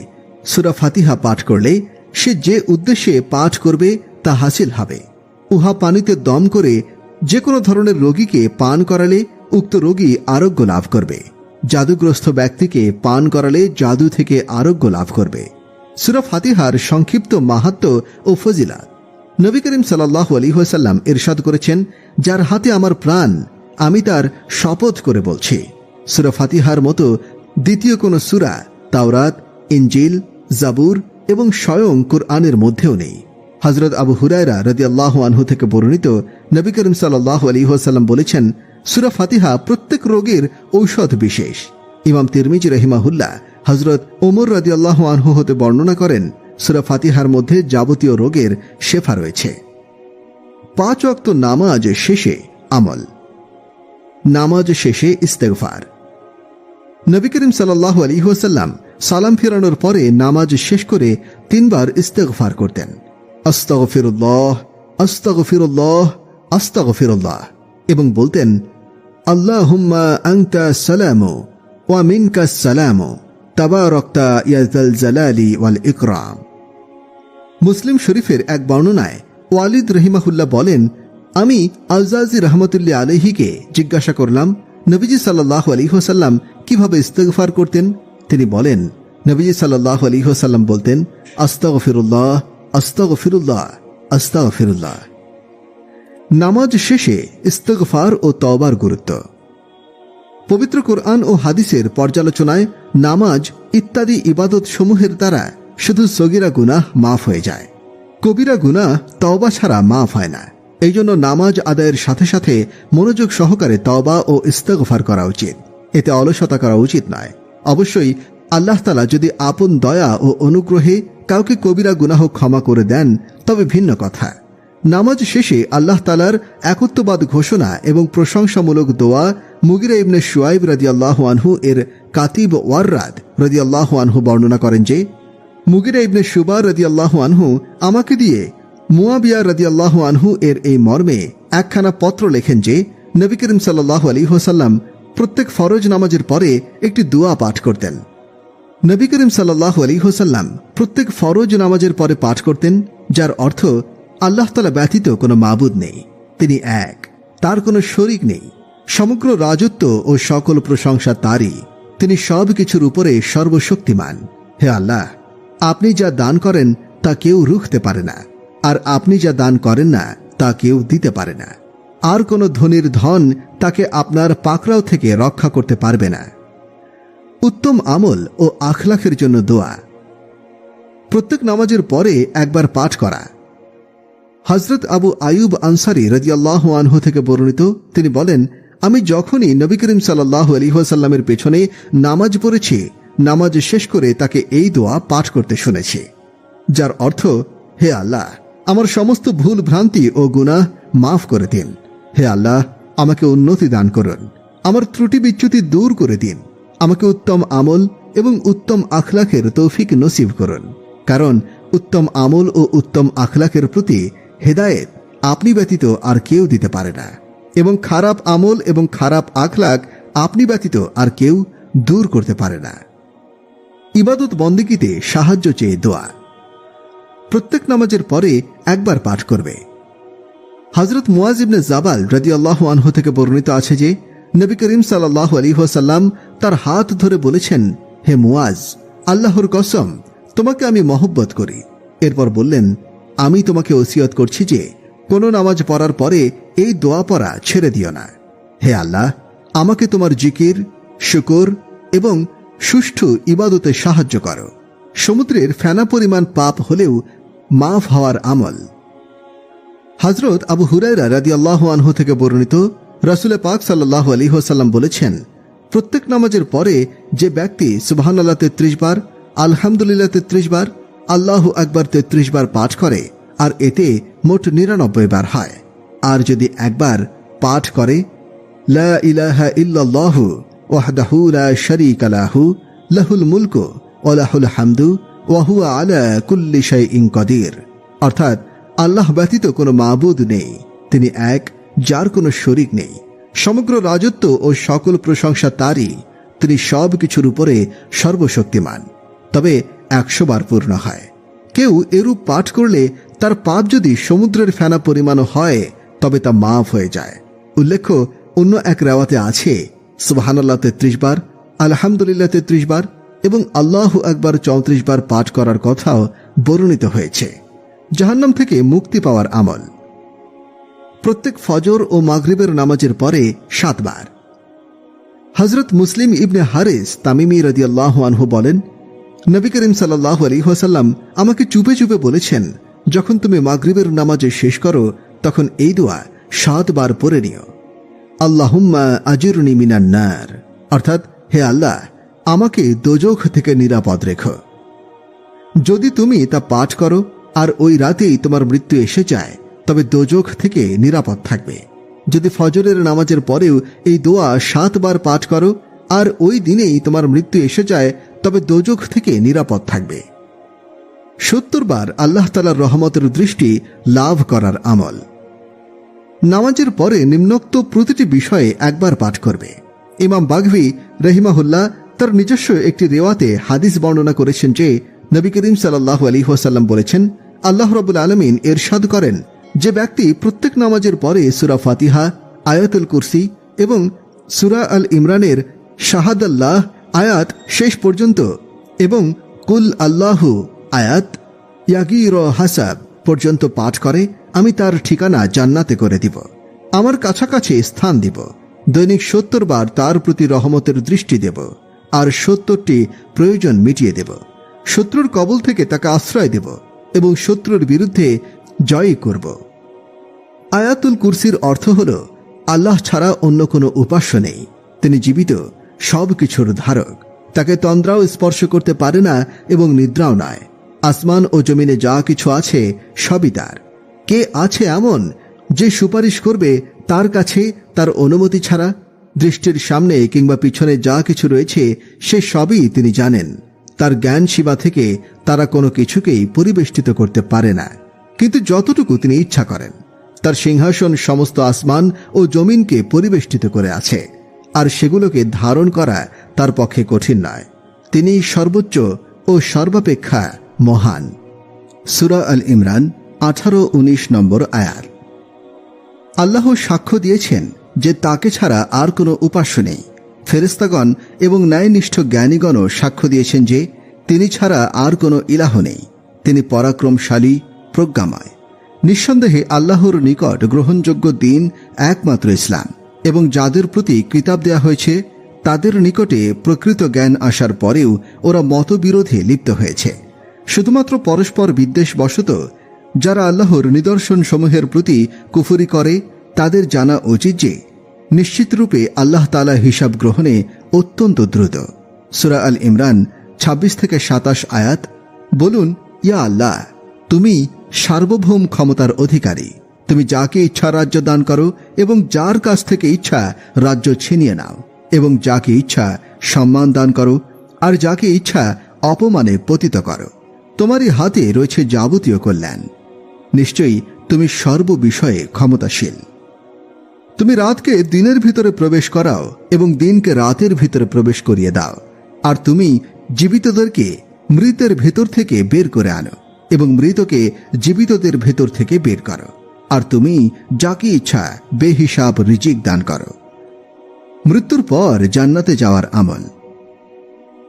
সূরা ফাতিহা পাঠ করলে সে যে উদ্দেশ্যে পাঠ করবে তা হাসিল হবে। উহা পানিতে দম করে যে কোনো ধরনের রোগীকে পান করালে উক্ত রোগী আরোগ্য লাভ করবে। জাদুগ্রস্ত ব্যক্তিকে পান করালে জাদু থেকে আরোগ্য লাভ করবে। সূরা ফাতিহার সংক্ষিপ্ত মাহাত্ম্য ও ফজিলাত। নবী করিম সাল্লাল্লাহু আলাইহি ওয়াসাল্লাম ইরশাদ করেছেন, যার হাতে আমার প্রাণ, আমি তার শপথ করে বলছি, সূরা ফাতিহার মতো দ্বিতীয় কোন সূরা তাওরাত, ইনজিল, জাবুর এবং স্বয়ং কুরআনের মধ্যেও নেই। হযরত আবু হুরায়রা রাদিয়াল্লাহু আনহু থেকে বর্ণিত, নবী করিম সাল্লাল্লাহু আলাইহি ওয়াসাল্লাম বলেছেন, সূরা ফাতিহা প্রত্যেক রোগের ঔষধ বিশেষ। ইমাম তিরমিজি রাহিমাহুল্লাহ হযরত ওমর রাদিয়াল্লাহু আনহু হতে বর্ণনা করেন, সূরা ফাতিহার মধ্যে যাবতীয় রোগের শেফা রয়েছে। 5 ওয়াক্ত নামাজ শেষে আমল। নামাজ শেষে ইস্তেগফার। নবী করিম সাল্লাল্লাহু আলাইহি ওয়াসাল্লাম সালাম ফিরানোর পরে নামাজ শেষ করে 3 বার ইস্তেগফার করতেন। আস্তাগফিরুল্লাহ, আস্তাগফিরুল্লাহ, আস্তাগফিরুল্লাহ, এবং বলতেন, আল্লাহুম্মা আনতা সালামু ওয়া মিনকা সালামু তাবারাকতা ইয়া যাল জালালি ওয়াল ইকরাম। মুসলিম শরীফের এক বর্ণনায় ওয়ালিদ রহিমাহুল্লাহ বলেন, আমি আল-জাজি রাহমাতুল্লাহ আলাইহিকে জিজ্ঞাসা করলাম, নবীজি সাল্লাল্লাহু আলাইহি ওয়াসাল্লাম কিভাবে ইস্তেগফার করতেন? তিনি বলেন, নবীজি সাল্লাল্লাহু আলাইহি ওয়াসাল্লাম বলতেন, আস্তাগফিরুল্লাহ, আস্তাগফিরুল্লাহ, আস্তাগফিরুল্লাহ। নামাজ শেষে ইস্তেগফার ও তওবার গুরুত্ব। পবিত্র কোরআন ও হাদিসের পর্যালোচনায় নামাজ ইত্যাদি ইবাদত সমূহের দ্বারা শুধু সগীরা গুনাহ মাফ হয়ে যায়, কবিরা গুনাহ তওবা ছাড়া মাফ হয় না। এই জন্য নামাজ আদায়ের সাথে সাথে মনোযোগ সহকারে তওবা ও ইস্তেগফার করা উচিত। এতে অলসতা করা উচিত নয়। অবশ্যই আল্লাহ তাআলা যদি আপন দয়া ও অনুগ্রহে কাউকে কবিরা গুনাহ ক্ষমা করে দেন তবে ভিন্ন কথা। নামাজ শেষে আল্লাহ তাআলার একত্ববাদ ঘোষণা এবং প্রশংসামূলক দোয়া মুগিরা ইবনে শুআইব রাদিয়াল্লাহু আনহু এর কাতিব ওয়াররাদ রাদিয়াল্লাহু আনহু বর্ণনা করেন যে, মুগিরা ইবনে শুবা রাদিয়াল্লাহু আনহু আমাকে দিয়ে মুয়াবিয়া রাদিয়াল্লাহু আনহু এর এই মর্মে একখানা পত্র লেখেন যে, নবী করিম সাল্লাল্লাহু আলাইহি ওয়াসাল্লাম প্রত্যেক ফরজ নামাজের পরে একটি দোয়া পাঠ করতেন। নবী করিম সাল্লাল্লাহু আলাইহি ওয়াসাল্লাম প্রত্যেক ফরজ নামাজের পরে পাঠ করতেন, যার অর্থ আল্লাহ তাআলা ব্যতীত কোনো মাবুদ নেই, তিনি এক, তার কোনো শরীক নেই, সমগ্র রাজত্ব ও সকল প্রশংসা তারই, তিনি সব কিছুর উপরে সর্বশক্তিমান। হে আল্লাহ, আপনি যা দান করেন তা কেউ রুখতে পারে না, আর আপনি যা দান করেন না তা কেউ দিতে পারে না। আর কোনো ধনীর ধন তাকে আপনার পাকড়াও থেকে রক্ষা করতে পারবে না। উত্তম আমল ও আখলাকের জন্য দোয়া। প্রত্যেক নামাজের পরে একবার পাঠ করা। হযরত আবু আয়ুব আনসারী রাদিয়াল্লাহু আনহু থেকে বর্ণিত, তিনি বলেন, আমি যখনই নবী করিম সাল্লাল্লাহু আলাইহি ওয়াসাল্লামের পেছনে নামাজ পড়েছি, নামাজ শেষ করে তাকে এই দোয়া পাঠ করতে শুনেছি, যার অর্থ, হে আল্লাহ, আমার সমস্ত ভুল ভ্রান্তি ও গুনাহ মাফ করে দিন। হে আল্লাহ, আমাকে উন্নতি দান করুন, আমার ত্রুটি বিচ্যুতি দূর করে দিন, আমাকে উত্তম আমল এবং উত্তম আখলাকের তৌফিক নসিব করুন, কারণ উত্তম আমল ও উত্তম আখলাকের প্রতি হেদায়েত আপনি ব্যতীত আর কেউ দিতে পারে না, এবং খারাপ আমল এবং খারাপ আখলাক আপনি ব্যতীত আর কেউ দূর করতে পারে না। ইবাদত বন্দেগীতে সাহায্য চেয়ে দোয়া। প্রত্যেক নামাজের পরে একবার পাঠ করবে। হযরত মুয়াজ ইবনে জাবাল রাদিয়াল্লাহু আনহু থেকে বর্ণিত আছে যে, নবী করিম সাল্লাল্লাহু আলাইহি ওয়াসাল্লাম তার হাত ধরে বলেছেন, হে মুয়াজ, আল্লাহর কসম, তোমাকে আমি মহব্বত করি। এরপর বললেন, আমি তোমাকে ওসিয়ত করছি যে কোনো নামাজ পড়ার পরে এই দোয়া পড়া ছেড়ে দিও না। হে আল্লাহ, আমাকে তোমার জিকির, শুকর এবং সুষ্ঠু ইবাদতে সাহায্য করো। সমুদ্রের ফেনা পরিমাণ পাপ হলেও মাফ হওয়ার আমল। হযরত আবু হুরায়রা রাদিয়াল্লাহু আনহু থেকে বর্ণিত, রাসূল পাক সাল্লাল্লাহু আলাইহি ওয়াসাল্লাম বলেছেন, প্রত্যেক নামাজের পরে যে ব্যক্তি সুবহানাল্লাহ 33 বার, আলহামদুলিল্লাহ 33 বার, আল্লাহু আকবার 33 বার পাঠ করে, আর এতে মোট 99 বার হয়। আর যদি একবার পাঠ করে, লা ইলাহা ইল্লাল্লাহু ওয়াহদাহু লা শারীকা লাহু লাহুল মুলকু ওয়া লাহুল হামদু ওয়া হুয়া আলা কুল্লি শাইইন কাদির, অর্থাৎ আল্লাহ ব্যতীত কোনো মাবুদ নেই, তিনি এক, যার কোনো শরীক নেই, সমগ্র রাজত্ব ও সকল প্রশংসা তারই, তিনি সব কিছুর উপরে সর্বশক্তিমান। তবে 100 বার পূর্ণ হয়। কেউ এরূপ পাঠ করলে তার পাপ যদি সমুদ্রের ফেনা পরিমাণও হয়, তবে তা মাফ হয়ে যায়। উল্লেখ্য, অন্য এক রেওয়াতে আছে সুবহানাল্লাহ 33 বার, আলহামদুলিল্লাহ 33 বার এবং আল্লাহু আকবার 34 বার পাঠ করার কথাও বর্ণিত হয়েছে। জাহান্নাম থেকে মুক্তি পাওয়ার আমল। প্রত্যেক ফজর ও মাগরিবের নামাজের পরে 7 বার। হযরত মুসলিম ইবনে হারিস তামিমি রাদিয়াল্লাহু আনহু বলেন, নবী করিম সাল্লাল্লাহু আলাইহি ওয়াসাল্লাম আমাকে চুপে চুপে বলেছেন, যখন তুমি মাগরিবের নামাজে শেষ করো তখন এই দোয়া 7 বার পড়ে নিও। আল্লাহুম্মা আজিরনি মিনান নার, অর্থাৎ হে আল্লাহ, আমাকে দোজখ থেকে নিরাপদ রেখো। যদি তুমি তা পাঠ করো আর ওই রাতেই তোমার মৃত্যু এসে যায় তবে দোজখ থেকে নিরাপদ থাকবে। যদি ফজরের নামাজের পরেও এই দোয়া 7 বার পাঠ করো আর ওই দিনেই তোমার মৃত্যু এসে যায় তবে দোজখ থেকে নিরাপদ থাকবে। 70 বার আল্লাহ তাআলার রহমতের দৃষ্টি লাভ করার আমল। নামাজের পরে নিম্নোক্ত প্রতিটি বিষয়ে একবার পাঠ করবে। ইমাম বাগভী রহিমাহুল্লাহ তার নিজস্ব একটি রেওয়াতে হাদিস বর্ণনা করেছেন যে নবী করিম সাল্লাল্লাহু আলাইহি ওয়াসাল্লাম বলেছেন, আল্লাহ রাব্বুল আলামিন ইরশাদ করেন, যে ব্যক্তি প্রত্যেক নামাজের পরে সূরা ফাতিহা, আয়াতুল কুরসি এবং সূরা আল ইমরানের শাহাদাল্লাহ আয়াত শেষ পর্যন্ত এবং কুল আল্লাহু আয়াত ইয়াগির হাসাব পর্যন্ত পাঠ করে, আমি তার ঠিকানা জান্নাতে করে দিব, আমার কাছাকাছি স্থান দিব, দৈনিক 70 বার তার প্রতি রহমতের দৃষ্টি দেব আর 70টি প্রয়োজন মিটিয়ে দেব, শত্রুর কবল থেকে তাকে আশ্রয় দেব এবং শত্রুর বিরুদ্ধে জয় করব। আয়াতুল কুরসির অর্থ হল, আল্লাহ ছাড়া অন্য কোনো উপাস্য নেই, তিনি জীবিত, সব কিছুর ধারক, তাকে তন্দ্রাও স্পর্শ করতে পারে না এবং নিদ্রাও নয়। আসমান ও জমিনে যা কিছু আছে সবই তার। কে আছে এমন যে সুপারিশ করবে তার কাছে তার অনুমতি ছাড়া? দৃষ্টির সামনে কিংবা পিছনে যা কিছু রয়েছে সে সবই তিনি জানেন। তার জ্ঞান সীমা থেকে তারা কোনো কিছুকেই পরিবেষ্টিত করতে পারে না, কিন্তু যতটুকু তিনি ইচ্ছা করেন। তার সিংহাসন সমস্ত আসমান ও জমিনকে পরিবেষ্টিত করে আছে, আর সেগুলোকে ধারণ করা তার পক্ষে কঠিন নয়। তিনি সর্বোচ্চ ও সর্বাপেক্ষা মহান। সূরা আল ইমরান 18-19 নম্বর আয়াত। আল্লাহ সাক্ষ্য দিয়েছেন যে তাকে ছাড়া আর কোনো উপাস্য নেই। ফেরেশতাগণ এবং ন্যায়নিষ্ঠ জ্ঞানীগণও সাক্ষ্য দিয়েছেন যে তিনি ছাড়া আর কোনো ইলাহ নেই। তিনি পরাক্রমশালী, প্রজ্ঞাময়। নিঃসন্দেহে আল্লাহর নিকট গ্রহণযোগ্য দিন একমাত্র ইসলাম, এবং যাদের প্রতি কিতাব দেয়া হয়েছে তাদের নিকটে প্রকৃত জ্ঞান আসার পরেও ওরা মতবিরোধে লিপ্ত হয়েছে। শুধুমাত্র পরস্পর বিদ্বেষবশত যারা আল্লাহর নিদর্শন সমূহের প্রতি কুফরি করে তাদের জানা উচিত যে নিশ্চিতরূপে আল্লাহ তাআলা হিসাব গ্রহণে অত্যন্ত দ্রুত। সূরা আল ইমরান 26-27 আয়াত। বলুন, ইয়া আল্লাহ, তুমি সার্বভৌম ক্ষমতার অধিকারী, তুমি যাকে ইচ্ছা রাজ্য দান করো এবং যার কাছ থেকে ইচ্ছা রাজ্য ছিনিয়ে নাও, এবং যাকে ইচ্ছা সম্মান দান করো আর যাকে ইচ্ছা অপমানে পতিত করো। তোমারই হাতে রয়েছে যাবতীয় কল্যাণ। নিশ্চয়ই তুমি সর্ববিষয়ে ক্ষমতাশীল। তুমি রাতকে দিনের ভিতরে প্রবেশ করাও এবং দিনকে রাতের ভিতরে প্রবেশ করিয়ে দাও, আর তুমি জীবিতদেরকে মৃতের ভেতর থেকে বের করে আনো এবং মৃতকে জীবিতদের ভেতর থেকে বের করো, আর তুমি যাকে ইচ্ছা বেহিসাব রিজিক দান করো। মৃত্যুর পর জান্নাতে যাওয়ার আমল।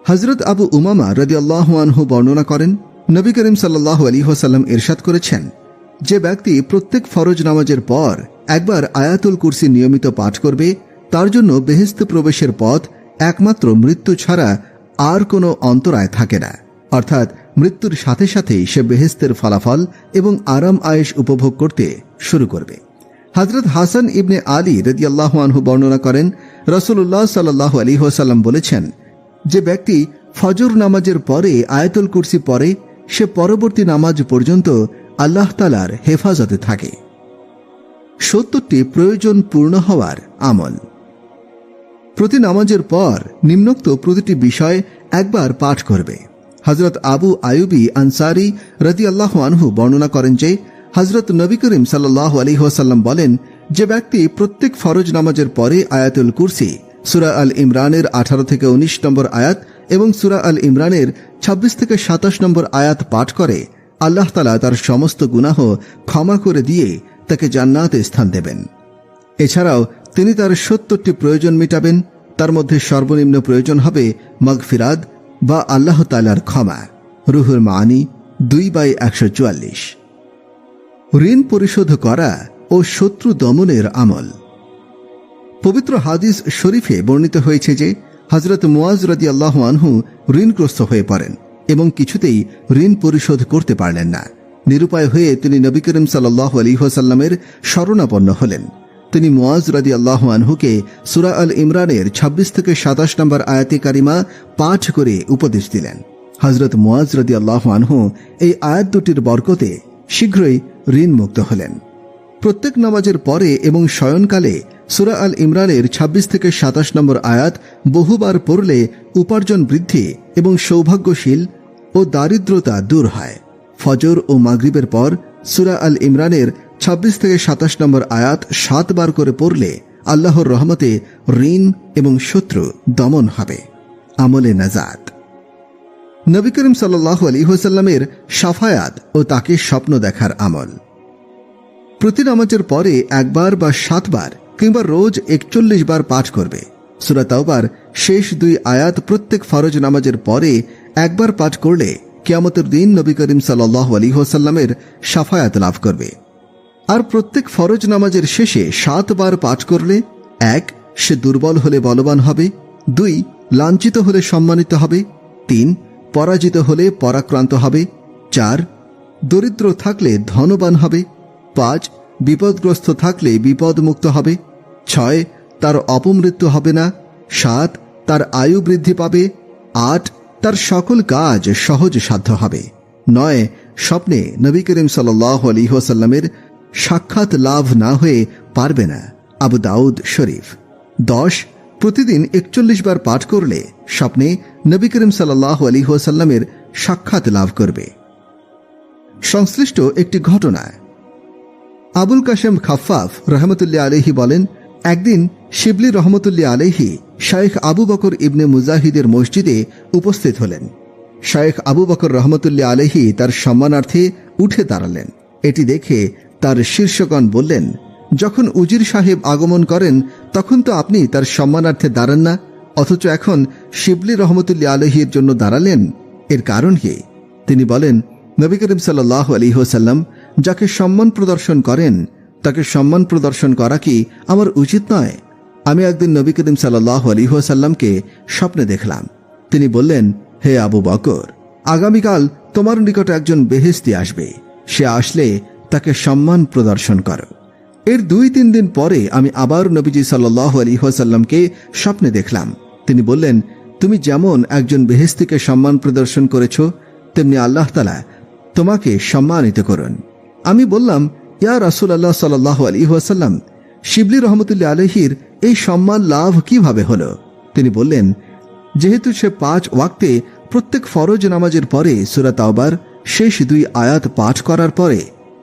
হযরত আবু উমামা রাদিয়াল্লাহু আনহু বর্ণনা করেন, নবী করিম সাল্লাল্লাহু আলাইহি ওয়াসাল্লাম ইরশাদ করেছেন, যে ব্যক্তি প্রত্যেক ফরজ নামাজের পর একবার আয়াতুল কুরসি নিয়মিত পাঠ করবে তার জন্য বেহেশত প্রবেশের পথ একমাত্র মৃত্যু ছাড়া আর কোনো অন্তরায় থাকে না। অর্থাৎ মৃত্যুর সাথে সাথেই সে বেহেশতের ফলাফল এবং আরাম আয়েশ উপভোগ করতে শুরু করবে। হযরত হাসান ইবনে আলী রাদিয়াল্লাহু আনহু বর্ণনা করেন, রাসূলুল্লাহ সাল্লাল্লাহু আলাইহি ওয়াসাল্লাম বলেছেন, যে ব্যক্তি ফজর নামাজের পরে আয়াতুল কুরসি পড়ে সে পরবর্তী নামাজ পর্যন্ত আল্লাহ তাআলার হেফাজতে থাকে। 70টি প্রয়োজন পূর্ণ হওয়ার আমল। প্রতি নামাজের পর নিম্নোক্ত প্রতিটি বিষয় একবার পাঠ করবে। হযরত আবু আয়ুবী আনসারী রাদিয়াল্লাহু আনহু বর্ণনা করেন যে হযরত নবী করিম সাল্লাল্লাহু আলাইহি ওয়াসাল্লাম বলেন, যে ব্যক্তি প্রত্যেক ফরজ নামাজের পরে আয়াতুল কুরসি, সূরা আল ইমরানের 18-19 নম্বর আয়াত এবং সূরা আল ইমরানের 26-27 নম্বর আয়াত পাঠ করে, আল্লাহ তাআলা তার সমস্ত গুনাহ ক্ষমা করে দিয়ে তাকে জান্নাতে স্থান দেবেন। এছাড়াও তিনি তার ৭০টি প্রয়োজন মেটাবেন। তার মধ্যে সর্বনিম্ন প্রয়োজন হবে মাগফিরাত বা আল্লাহ তাআলার ক্ষমা। রুহুল মাআনি 2/144। ঋণ পরিশোধ করা ও শত্রু দমনের আমল। পবিত্র হাদিস শরীফে বর্ণিত হয়েছে যে হযরত মুয়াজ রাদিয়াল্লাহু আনহু ঋণগ্রস্ত হয়ে পড়েন এবং কিছুতেই ঋণ পরিশোধ করতে পারলেন না। নিরুপায় হয়ে তিনি নবী করিম সাল্লাল্লাহু আলাইহি ওয়াসাল্লামের শরণাপন্ন হলেন। তিনি মুয়াজ রাদিয়াল্লাহু আনহুকে সূরা আল ইমরানের ২৬ থেকে ২৭ নম্বর আয়াতে কারিমা পাঠ করে উপদেশ দিলেন। হযরত মুয়াজ রাদিয়াল্লাহু আনহু এই আয়াত দুটির বরকতে শীঘ্রই ঋণ মুক্ত হলেন। প্রত্যেক নামাজের পরে এবং শয়নকালে সূরা আল ইমরানের ২৬ থেকে ২৭ নম্বর আয়াত বহুবার পড়লে উপার্জন বৃদ্ধি এবং সৌভাগ্যশীল ও দারিদ্রতা দূর হয়। ফজর ও মাগরিবের পর সূরা আল ইমরানের ২৬ থেকে ২৭ নম্বর আয়াত ৭ বার করে পড়লে আল্লাহর রহমতে ঋণ এবং শত্রু দমন হবে। আমলে নাজাত। নবী করিম সাল্লাল্লাহু আলাইহি ওয়াসাল্লামের শাফায়াত ও তাকে স্বপ্ন দেখার আমল। প্রতি নামাজের পরে একবার বা ৭ বার কিংবা রোজ ৪১ বার পাঠ করবে। সূরা তাওবার শেষ ২ আয়াত প্রত্যেক ফরজ নামাজের পরে একবার পাঠ করলে কিয়ামতের দিন নবী করিম সাল্লাল্লাহু আলাইহি ওয়াসাল্লামের শাফায়াত লাভ করবে। আর প্রত্যেক ফরজ নামাজের শেষে ৭ বার পাঠ করলে ১. সে দুর্বল হলে বলবান হবে, ২. লাঞ্ছিত হলে সম্মানিত হবে, ৩. পরাজিত হলে পরাক্রান্ত হবে, ৪. দরিদ্র থাকলে ধনবান হবে, ৫. বিপদগ্রস্ত থাকলে বিপদমুক্ত হবে, ৬. তার অপমৃত্যু হবে না, ৭. তার আয়ু বৃদ্ধি পাবে, ৮. তার সকল কাজ সহজ সাধ্য হবে, ৯. স্বপ্নে নবী করিম সাল্লাল্লাহু আলাইহি ওয়াসাল্লামের সাক্ষাৎ লাভ না হয়ে পারবে না। আবু দাউদ শরীফ। ১০. প্রতিদিন ৪১ বার পাঠ করলে স্বপ্নে নবী করিম সাল্লাল্লাহু আলাইহি ওয়াসাল্লামের সাক্ষাৎ লাভ করবে। সংশ্লিষ্ট একটি ঘটনা। আবুল কাশেম খাফফাফ রহমতুল্লাহ আলাইহি বলেন, একদিন শিবলি রহমতুল্লাহ আলাইহি শায়েখ আবু বকর ইবনে মুজাহিদের মসজিদে উপস্থিত হলেন। শায়েখ আবু বকর রহমতুল্লাহ আলাইহি তার সম্মানার্থে উঠে দাঁড়ালেন। এটি দেখে তার শীর্ষগণ বললেন, যখন উজির সাহেব আগমন করেন তখন তো আপনি তার সম্মানার্থে দাঁড়ান না, অথচ এখন শিবলি রহমতুল্লাহ আলাইহির জন্য দাঁড়ালেন, এর কারণ কি? তিনি বলেন, নবী করিম সাল্লাল্লাহু আলাইহি ওয়াসাল্লাম যাকে সম্মান প্রদর্শন করেন তাকে সম্মান প্রদর্শন করা কি আমার উচিত নয়? আমি একদিন নবী করিম সাল্লাল্লাহু আলাইহি ওয়াসাল্লামকে স্বপ্নে দেখলাম। তিনি বললেন, হে আবু বকর, আগামীকাল তোমার নিকট একজন বেহেশতি আসবে, সে আসলে তাকে সম্মান প্রদর্শন করো। এর ২-৩ দিন পরে আমি আবার নবীজি সাল্লাল্লাহু আলাইহি ওয়াসাল্লামকে স্বপ্নে দেখলাম। তিনি বললেন, তুমি যেমন একজন বেহেশতিকে সম্মান প্রদর্শন করেছ, তেমনি আল্লাহ তাআলা তোমাকে সম্মানিত করুন। আমি বললাম, ইয়া রাসূলুল্লাহ সাল্লাল্লাহু আলাইহি ওয়াসাল্লাম, শিবলি রহমতুল্লাহ আলাইহির এই সম্মান লাভ কিভাবে হলো? তিনি বললেন, যেহেতু সে ৫ ওয়াক্তে প্রত্যেক ফরজ নামাজের পরে সূরা তাওবার শেষ ২ আয়াত পাঠ করার পরে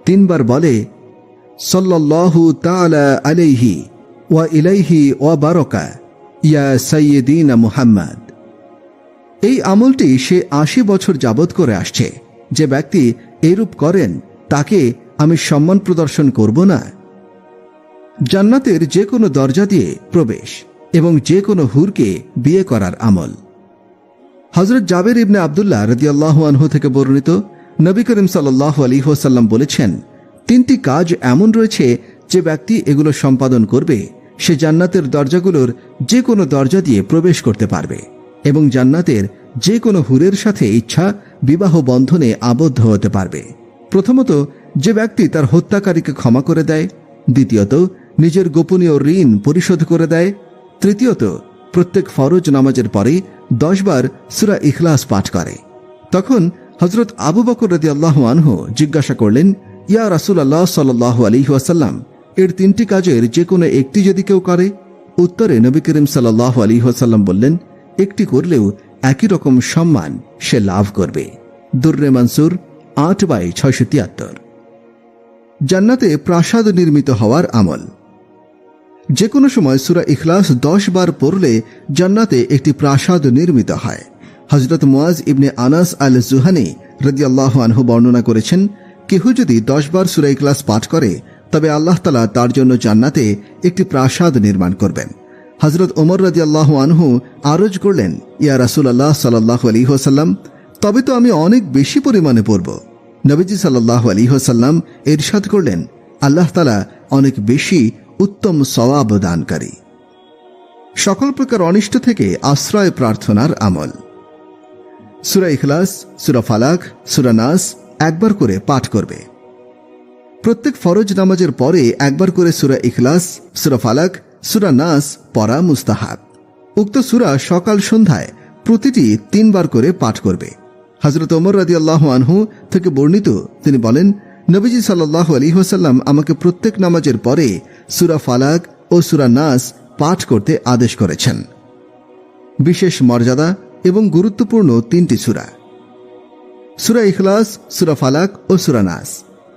৩ বার বলে, সাল্লাল্লাহু তাআলা আলাইহি ওয়া ইলাইহি ওয়া বারাকা ইয়া সাইয়্যিদিনা মুহাম্মদ। এই আমলটি সে ৮০ বছর যাবত করে আসছে। যে ব্যক্তি এরূপ করেন তাকে আমি সম্মান প্রদর্শন করব না? জান্নাতের যে কোনো দরজা দিয়ে প্রবেশ এবং যে কোনো হুরকে বিয়ে করার আমল। হযরত জাবের ইবনে আব্দুল্লাহ রাদিয়াল্লাহু আনহু থেকে বর্ণিত, নবী করিম সাল্লাল্লাহু আলাইহি ওয়াসাল্লাম বলেছেন, ৩টি কাজ এমন রয়েছে যে ব্যক্তি এগুলো সম্পাদন করবে সে জান্নাতের দরজাগুলোর যে কোনো দরজা দিয়ে প্রবেশ করতে পারবে এবং জান্নাতের যে কোনো হুরের সাথে ইচ্ছা বিবাহ বন্ধনে আবদ্ধ হতে পারবে। প্রথমত, যে ব্যক্তি তার হত্যাকারীকে ক্ষমা করে দেয়। দ্বিতীয়ত, নিজের গোপনীয় ঋণ পরিশোধ করে দেয়। তৃতীয়ত, প্রত্যেক ফরজ নামাজের পরে ১০ বার সূরা ইখলাস পাঠ করে। তখন হযরত আবু বকর রাদিয়াল্লাহু আনহু জিজ্ঞাসা করলেন, ইয়া রাসূলুল্লাহ সাল্লাল্লাহু আলাইহি ওয়াসাল্লাম, এর ৩টি কাজের যে কোনো একটি যদি কেউ করে? উত্তরে নবী করিম সাল্লাল্লাহু আলাইহি ওয়াসাল্লাম বললেন, একটি করলেও একই রকম সম্মান সে লাভ করবে। দুররে মানসুর ৮/৬৭৩। জান্নাতে প্রাসাদ নির্মিত হওয়ার আমল। যে কোনো সময় সূরা ইখলাস ১০ বার পড়লে জান্নাতে একটি প্রাসাদ নির্মিত হয়। হযরত মুয়াজ ইবনে আনাস আল জুহানি রাদিয়াল্লাহু আনহু বর্ণনা করেছেন, কেহ যদি ১০ বার সূরা ইখলাস পাঠ করে তবে আল্লাহ তাআলা তার জন্য জান্নাতে একটি প্রাসাদ নির্মাণ করবেন। হযরত ওমর রাদিয়াল্লাহু আনহু আরজ করলেন, ইয়া রাসূলুল্লাহ সাল্লাল্লাহু আলাইহি ওয়াসাল্লাম, তবে তো আমি অনেক বেশি পরিমাণে পড়ব। নবীজি সাল্লাল্লাহু আলাইহি ওয়াসাল্লাম ইরশাদ করলেন, আল্লাহ তাআলা অনেক বেশি উত্তম সওয়াব দানকারী। সকল প্রকার অনিষ্ট থেকে আশ্রয় প্রার্থনার আমল। সূরা ইখলাস, সূরা ফালাক, সূরা নাস একবার করে পাঠ করবে। প্রত্যেক ফরজ নামাজের পরে একবার করে সূরা ইখলাস, সূরা ফালাক, সূরা নাস পড়া মুস্তাহাব। উক্ত সূরা সকাল সন্ধ্যায় প্রতিটি 3 বার করে পাঠ করবে। হযরত ওমর রাদিয়াল্লাহু আনহু থেকে বর্ণিত, তিনি বলেন, নবীজি সাল্লাল্লাহু আলাইহি ওয়াসাল্লাম আমাকে প্রত্যেক নামাজের পরে সূরা ফালাক ও সূরা নাস পাঠ করতে আদেশ করেছেন। বিশেষ মর্যাদা এবং গুরুত্বপূর্ণ 3টি সূরা। সূরা ইখলাস, সূরা ফালাক ও সূরা নাস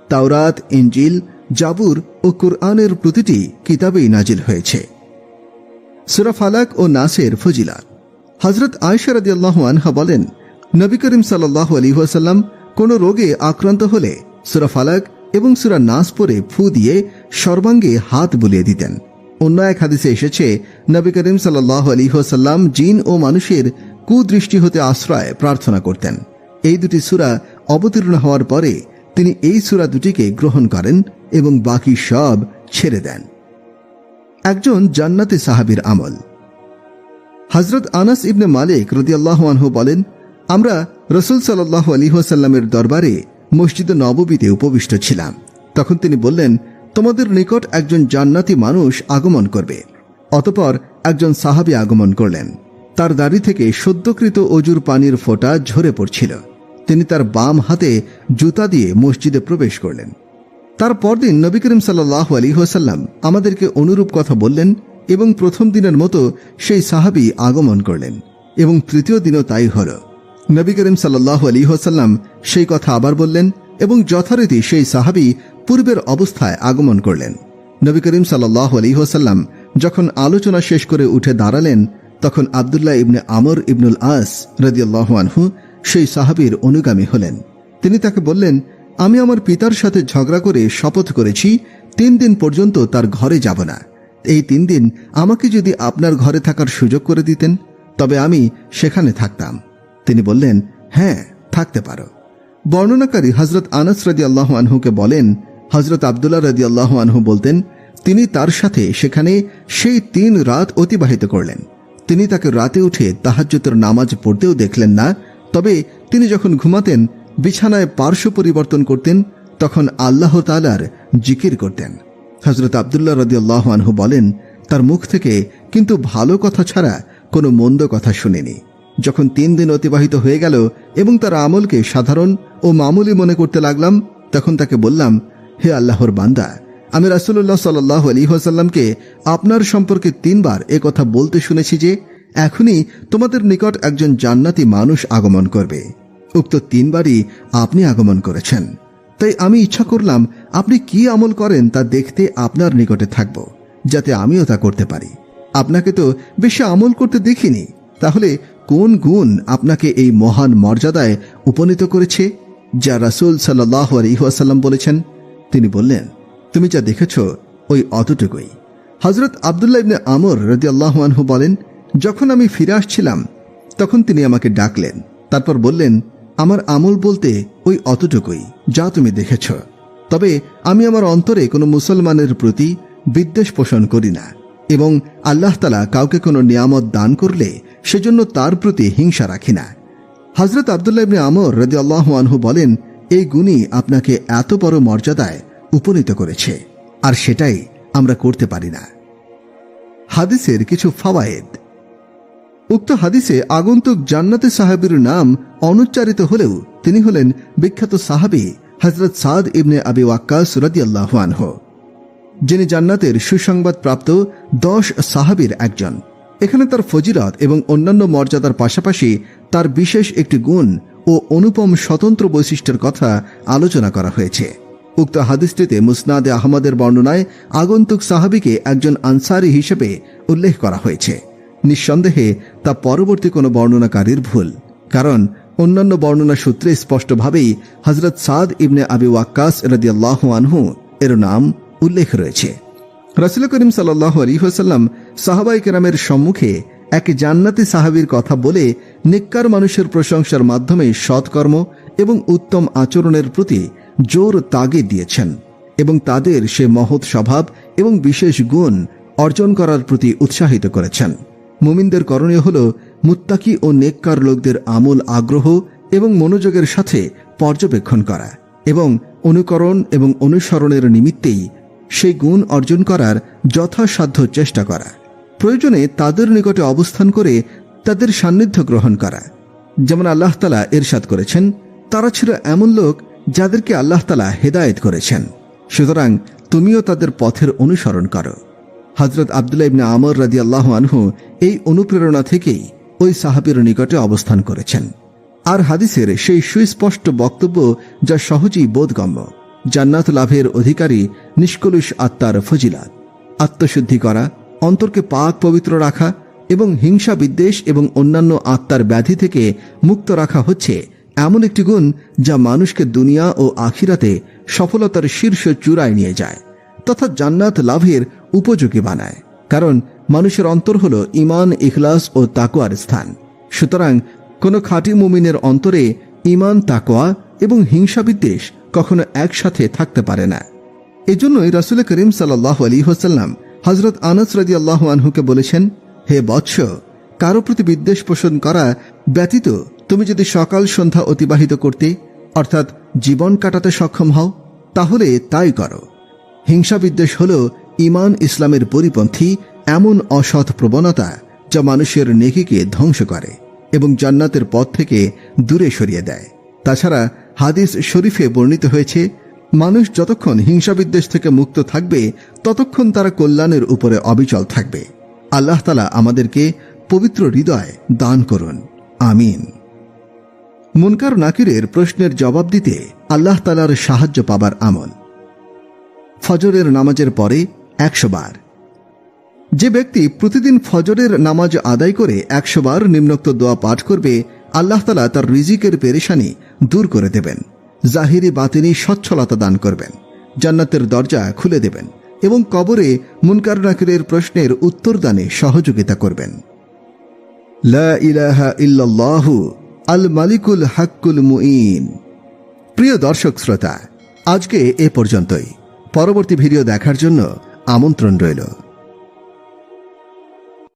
তাওরাত, ইনজিল, জাবুর ও কুরআনের প্রতিটি কিতাবেই নাজিল হয়েছে। সূরা ফালাক ও নাসের ফজিলত। হযরত আয়েশা রাদিয়াল্লাহু আনহা বলেন, নবী করিম সাল্লাল্লাহু আলাইহি ওয়াসাল্লাম কোন রোগে আক্রান্ত হলে সূরা ফালাক এবং সূরা নাস পড়ে ফু দিয়ে সর্বাঙ্গে হাত বুলিয়ে দিতেন। অন্য এক হাদিসে এসেছে, নবী করিম সাল্লাল্লাহু আলাইহি ওয়াসাল্লাম জিন ও মানুষের কুদৃষ্টি হতে আশ্রয় প্রার্থনা করতেন। এই দুটি সূরা অবতীর্ণ হওয়ার পরে তিনি এই সূরা দুটিকে গ্রহণ করেন এবং বাকি সব ছেড়ে দেন। একজন জান্নাতি সাহাবীর আমল। হযরত আনাস ইবনে মালিক রাদিয়াল্লাহু আনহু বলেন, আমরা রাসূল সাল্লাল্লাহু আলাইহি ওয়াসাল্লামের দরবারে মসজিদে নববীতে উপবিষ্ট ছিলাম। তখন তিনি বললেন, তোমাদের নিকট একজন জান্নাতি মানুষ আগমন করবে। অতঃপর একজন সাহাবী আগমন করলেন। তার দাড়ি থেকে সদ্যকৃত অজুর পানির ফোঁটা ঝরে পড়ছিল। তিনি তার বাম হাতে জুতা দিয়ে মসজিদে প্রবেশ করলেন। তার পরদিন নবী করিম সাল্লাল্লাহু আলাইহি ওয়াসাল্লাম আমাদেরকে অনুরূপ কথা বললেন এবং প্রথম দিনের মতো সেই সাহাবী আগমন করলেন এবং তৃতীয় দিনও তাই হল। নবী করিম সাল্লাল্লাহু আলাইহি ওয়াসাল্লাম সেই কথা আবার বললেন এবং যথারীতি সেই সাহাবী পূর্বের অবস্থায় আগমন করলেন। নবী করিম সাল্লাল্লাহু আলাইহি ওয়াসাল্লাম যখন আলোচনা শেষ করে উঠে দাঁড়ালেন, তখন আব্দুল্লাহ ইবনে আমর ইবনুল আস রাদিয়াল্লাহু আনহু সেই সাহাবীর অনুগামী হলেন। তিনি তাকে বললেন, আমি আমার পিতার সাথে ঝগড়া করে শপথ করেছি 3 দিন পর্যন্ত তার ঘরে যাব না। এই 3 দিন আমাকে যদি আপনার ঘরে থাকার সুযোগ করে দিতেন তবে আমি সেখানে থাকতাম। তিনি বললেন, হ্যাঁ, থাকতে পারো। বর্ণনাকারী হযরত আনাস রাদিয়াল্লাহু আনহুকে বলেন, হযরত আব্দুল্লাহ রাদিয়াল্লাহু আনহু বলতেন, তিনি তার সাথে সেখানে সেই 3 রাত অতিবাহিত করলেন। তিনি তাকে রাতে উঠে তাহাজ্জুদের নামাজ পড়তেও দেখলেন না। তবে তিনি যখন ঘুমাতেন, বিছানায় পার্শ্ব পরিবর্তন করতেন, তখন আল্লাহ তাআলার জিকির করতেন। হযরত আব্দুল্লাহ রাদিয়াল্লাহু আনহু বলেন, তার মুখ থেকে কিন্তু ভালো কথা ছাড়া কোনো মন্দ কথা শুনিনি। যখন 3 দিন অতিবাহিত হয়ে গেল এবং তার আমলকে সাধারণ ও মামুলি মনে করতে লাগলাম, তখন তাকে বললাম, হে আল্লাহর বান্দা, আমি রাসূলুল্লাহ সাল্লাল্লাহু আলাইহি ওয়াসাল্লামকে আপনার সম্পর্কে 3 বার কথা বলতে শুনেছি যে এখনই তোমাদের নিকট একজন জান্নাতি মানুষ আগমন করবে। উক্ত 3 বারই আপনি আগমন করেছেন। তাই আমি ইচ্ছা করলাম আপনি কি আমল করেন তা দেখতে আপনার নিকটে থাকব, যাতে আমিও তা করতে পারি। আপনাকে তো বেশি আমল করতে দেখিনি, তাহলে কোন গুণ আপনাকে এই মহান মর্যাদায় উপনীত করেছে যা রাসূল সাল্লাল্লাহু আলাইহি ওয়াসাল্লাম বলেছেন? তিনি বললেন, তুমি যা দেখেছ ওই অতটুকুই। হযরত আব্দুল্লাহ ইবনে আমর রাদিয়াল্লাহু আনহু বলেন, যখন আমি ফিরে আসছিলাম তখন তিনি আমাকে ডাকলেন। তারপর বললেন, আমার আমল বলতে ওই অতটুকুই যা তুমি দেখেছ। তবে আমি আমার অন্তরে কোনো মুসলমানের প্রতি বিদ্বেষ পোষণ করি না এবং আল্লাহ তাআলা কাউকে কোনো নিয়ামত দান করলে সেজন্য তার প্রতি হিংসা রাখি না। হযরত আব্দুল্লাহ ইবনে আমর রাদিয়াল্লাহু আনহু বলেন, এই গুণই আপনাকে এত বড় মর্যাদায় উপনীত করেছে, আর সেটাই আমরা করতে পারি না। হাদিসের কিছু ফাওয়ায়েদ। উক্ত হাদিসে আগন্তুক জান্নাতি সাহাবীর নাম অনুচ্চারিত হলেও তিনি হলেন বিখ্যাত সাহাবী হযরত সাদ ইবনে আবি ওয়াক্কাস রাদিয়াল্লাহু আনহু, যিনি জান্নাতের সুসংবাদ প্রাপ্ত 10 সাহাবীর একজন। এখানে তার ফজিলত এবং অন্যান্য মর্যাদার পাশাপাশি তার বিশেষ একটি গুণ ও অনুপম স্বতন্ত্র বৈশিষ্ট্যের কথা আলোচনা করা হয়েছে। উক্ত হাদিসটিতে মুসনাদে আহমদের বর্ণনায় আগন্তুক সাহাবীকে একজন আনসারী হিসেবে উল্লেখ করা হয়েছে। নিঃসন্দেহে তা পরবর্তী কোনো বর্ণনাকারীর ভুল, কারণ অন্যান্য বর্ণনা সূত্রে স্পষ্টভাবেই হযরত সাদ ইবনে আবি ওয়াক্কাস রাদিয়াল্লাহু আনহু এর নাম উল্লেখ রয়েছে। রাসূল করিম সাল্লাল্লাহু আলাইহি ওয়াসাল্লাম সাহাবায়ে কেরামের সম্মুখে এক জান্নাতি সাহাবীর কথা বলে নেককার মানুষের প্রশংসার মাধ্যমে সৎকর্ম এবং উত্তম আচরণের প্রতি জোর তাগিদ দিয়েছেন এবং তাদের সে মহৎ স্বভাব এবং বিশেষ গুণ অর্জন করার প্রতি উৎসাহিত করেছেন। মুমিনদের করণীয় হল মুত্তাকি ও নেককার লোকদের আমল আগ্রহ এবং মনোযোগের সাথে পর্যবেক্ষণ করা এবং অনুকরণ এবং অনুসরণের নিমিত্তেই সেই গুণ অর্জন করার যথাসাধ্য চেষ্টা করা, প্রয়োজনে তাদের নিকটে অবস্থান করে তাদের সান্নিধ্য গ্রহণ করা। যেমন আল্লাহ তাআলা ইরশাদ করেছেন, তারা ছিল এমন লোক যাদেরকে আল্লাহ তাআলা হেদায়েত করেছেন, সুতরাং তুমিও তাদের পথের অনুসরণ করো। হযরত আব্দুল্লাহ ইবনে আমর রাদিয়াল্লাহু আনহু এই অনুপ্রেরণা থেকেই ওই সাহাবীর নিকটে অবস্থান করেছেন। আর হাদিসের সেই সুস্পষ্ট বক্তব্য যা সহজেই বোধগম্য, জান্নাত লাভের অধিকারী নিষ্কলুষ আত্মার ফজিলাত, আত্মশুদ্ধি করা, অন্তরকে পাক পবিত্র রাখা এবং হিংসা বিদ্বেষ এবং অন্যান্য আত্মার ব্যাধি থেকে মুক্ত রাখা হচ্ছে এমন একটি গুণ যা মানুষকে দুনিয়া ও আখিরাতে সফলতার শীর্ষ চূড়ায় নিয়ে যায় তথা জান্নাত লাভের উপযোগী বানায়। কারণ মানুষের অন্তর হল ঈমান, ইখলাস ও তাকওয়ার স্থান। সুতরাং কোনো খাঁটি মুমিনের অন্তরে ঈমান, তাকওয়া এবং হিংসা বিদ্বেষ কখনো একসাথে থাকতে পারে না। এজন্যই রাসূল করিম সাল্লাল্লাহু আলাইহি ওয়াসাল্লাম হযরত আনাস রাদিয়াল্লাহু আনহুকে বলেছেন, হে বৎস, কারো প্রতি বিদ্বেষ পোষণ করা ব্যতীত তুমি যদি সকাল সন্ধ্যা অতিবাহিত করতে অর্থাৎ জীবন কাটাতে সক্ষম হও তাহলে তাই করো। হিংসা বিদ্বেষ হল ঈমান ইসলামের পরিপন্থী এমন অসৎ প্রবণতা যা মানুষের নেকিকে ধ্বংস করে এবং জান্নাতের পথ থেকে দূরে সরিয়ে দেয়। তাছাড়া হাদিস শরীফে বর্ণিত হয়েছে, মানুষ যতক্ষণ হিংসা বিদ্বেষ থেকে মুক্ত থাকবে ততক্ষণ তারা কল্যাণের উপরে অবিচল থাকবে। আল্লাহ তাআলা আমাদেরকে পবিত্র হৃদয় দান করুন, আমিন। মুনকার নাকিরের প্রশ্নের জবাব দিতে আল্লাহ তাআলার সাহায্য পাবার আমল। ফজরের নামাজের পরে 100 বার। যে ব্যক্তি প্রতিদিন ফজরের নামাজ আদায় করে 100 বার নিম্নোক্ত দোয়া পাঠ করবে, আল্লাহ তাআলা তার রিজিকের পেরেশানি দূর করে দেবেন, জাহিরি বাতিনি সচ্ছলতা দান করবেন, জান্নাতের দরজা খুলে দেবেন এবং কবরে মুনকার নাকিরের প্রশ্নের উত্তরদানে সহযোগিতা করবেন। লা ইলাহা ইল্লাল্লাহু আল মালিকুল হাক্কুল মুঈন। প্রিয় দর্শক শ্রোতা, আজকে এ পর্যন্তই। পরবর্তী ভিডিও দেখার জন্য আমন্ত্রণ রইল।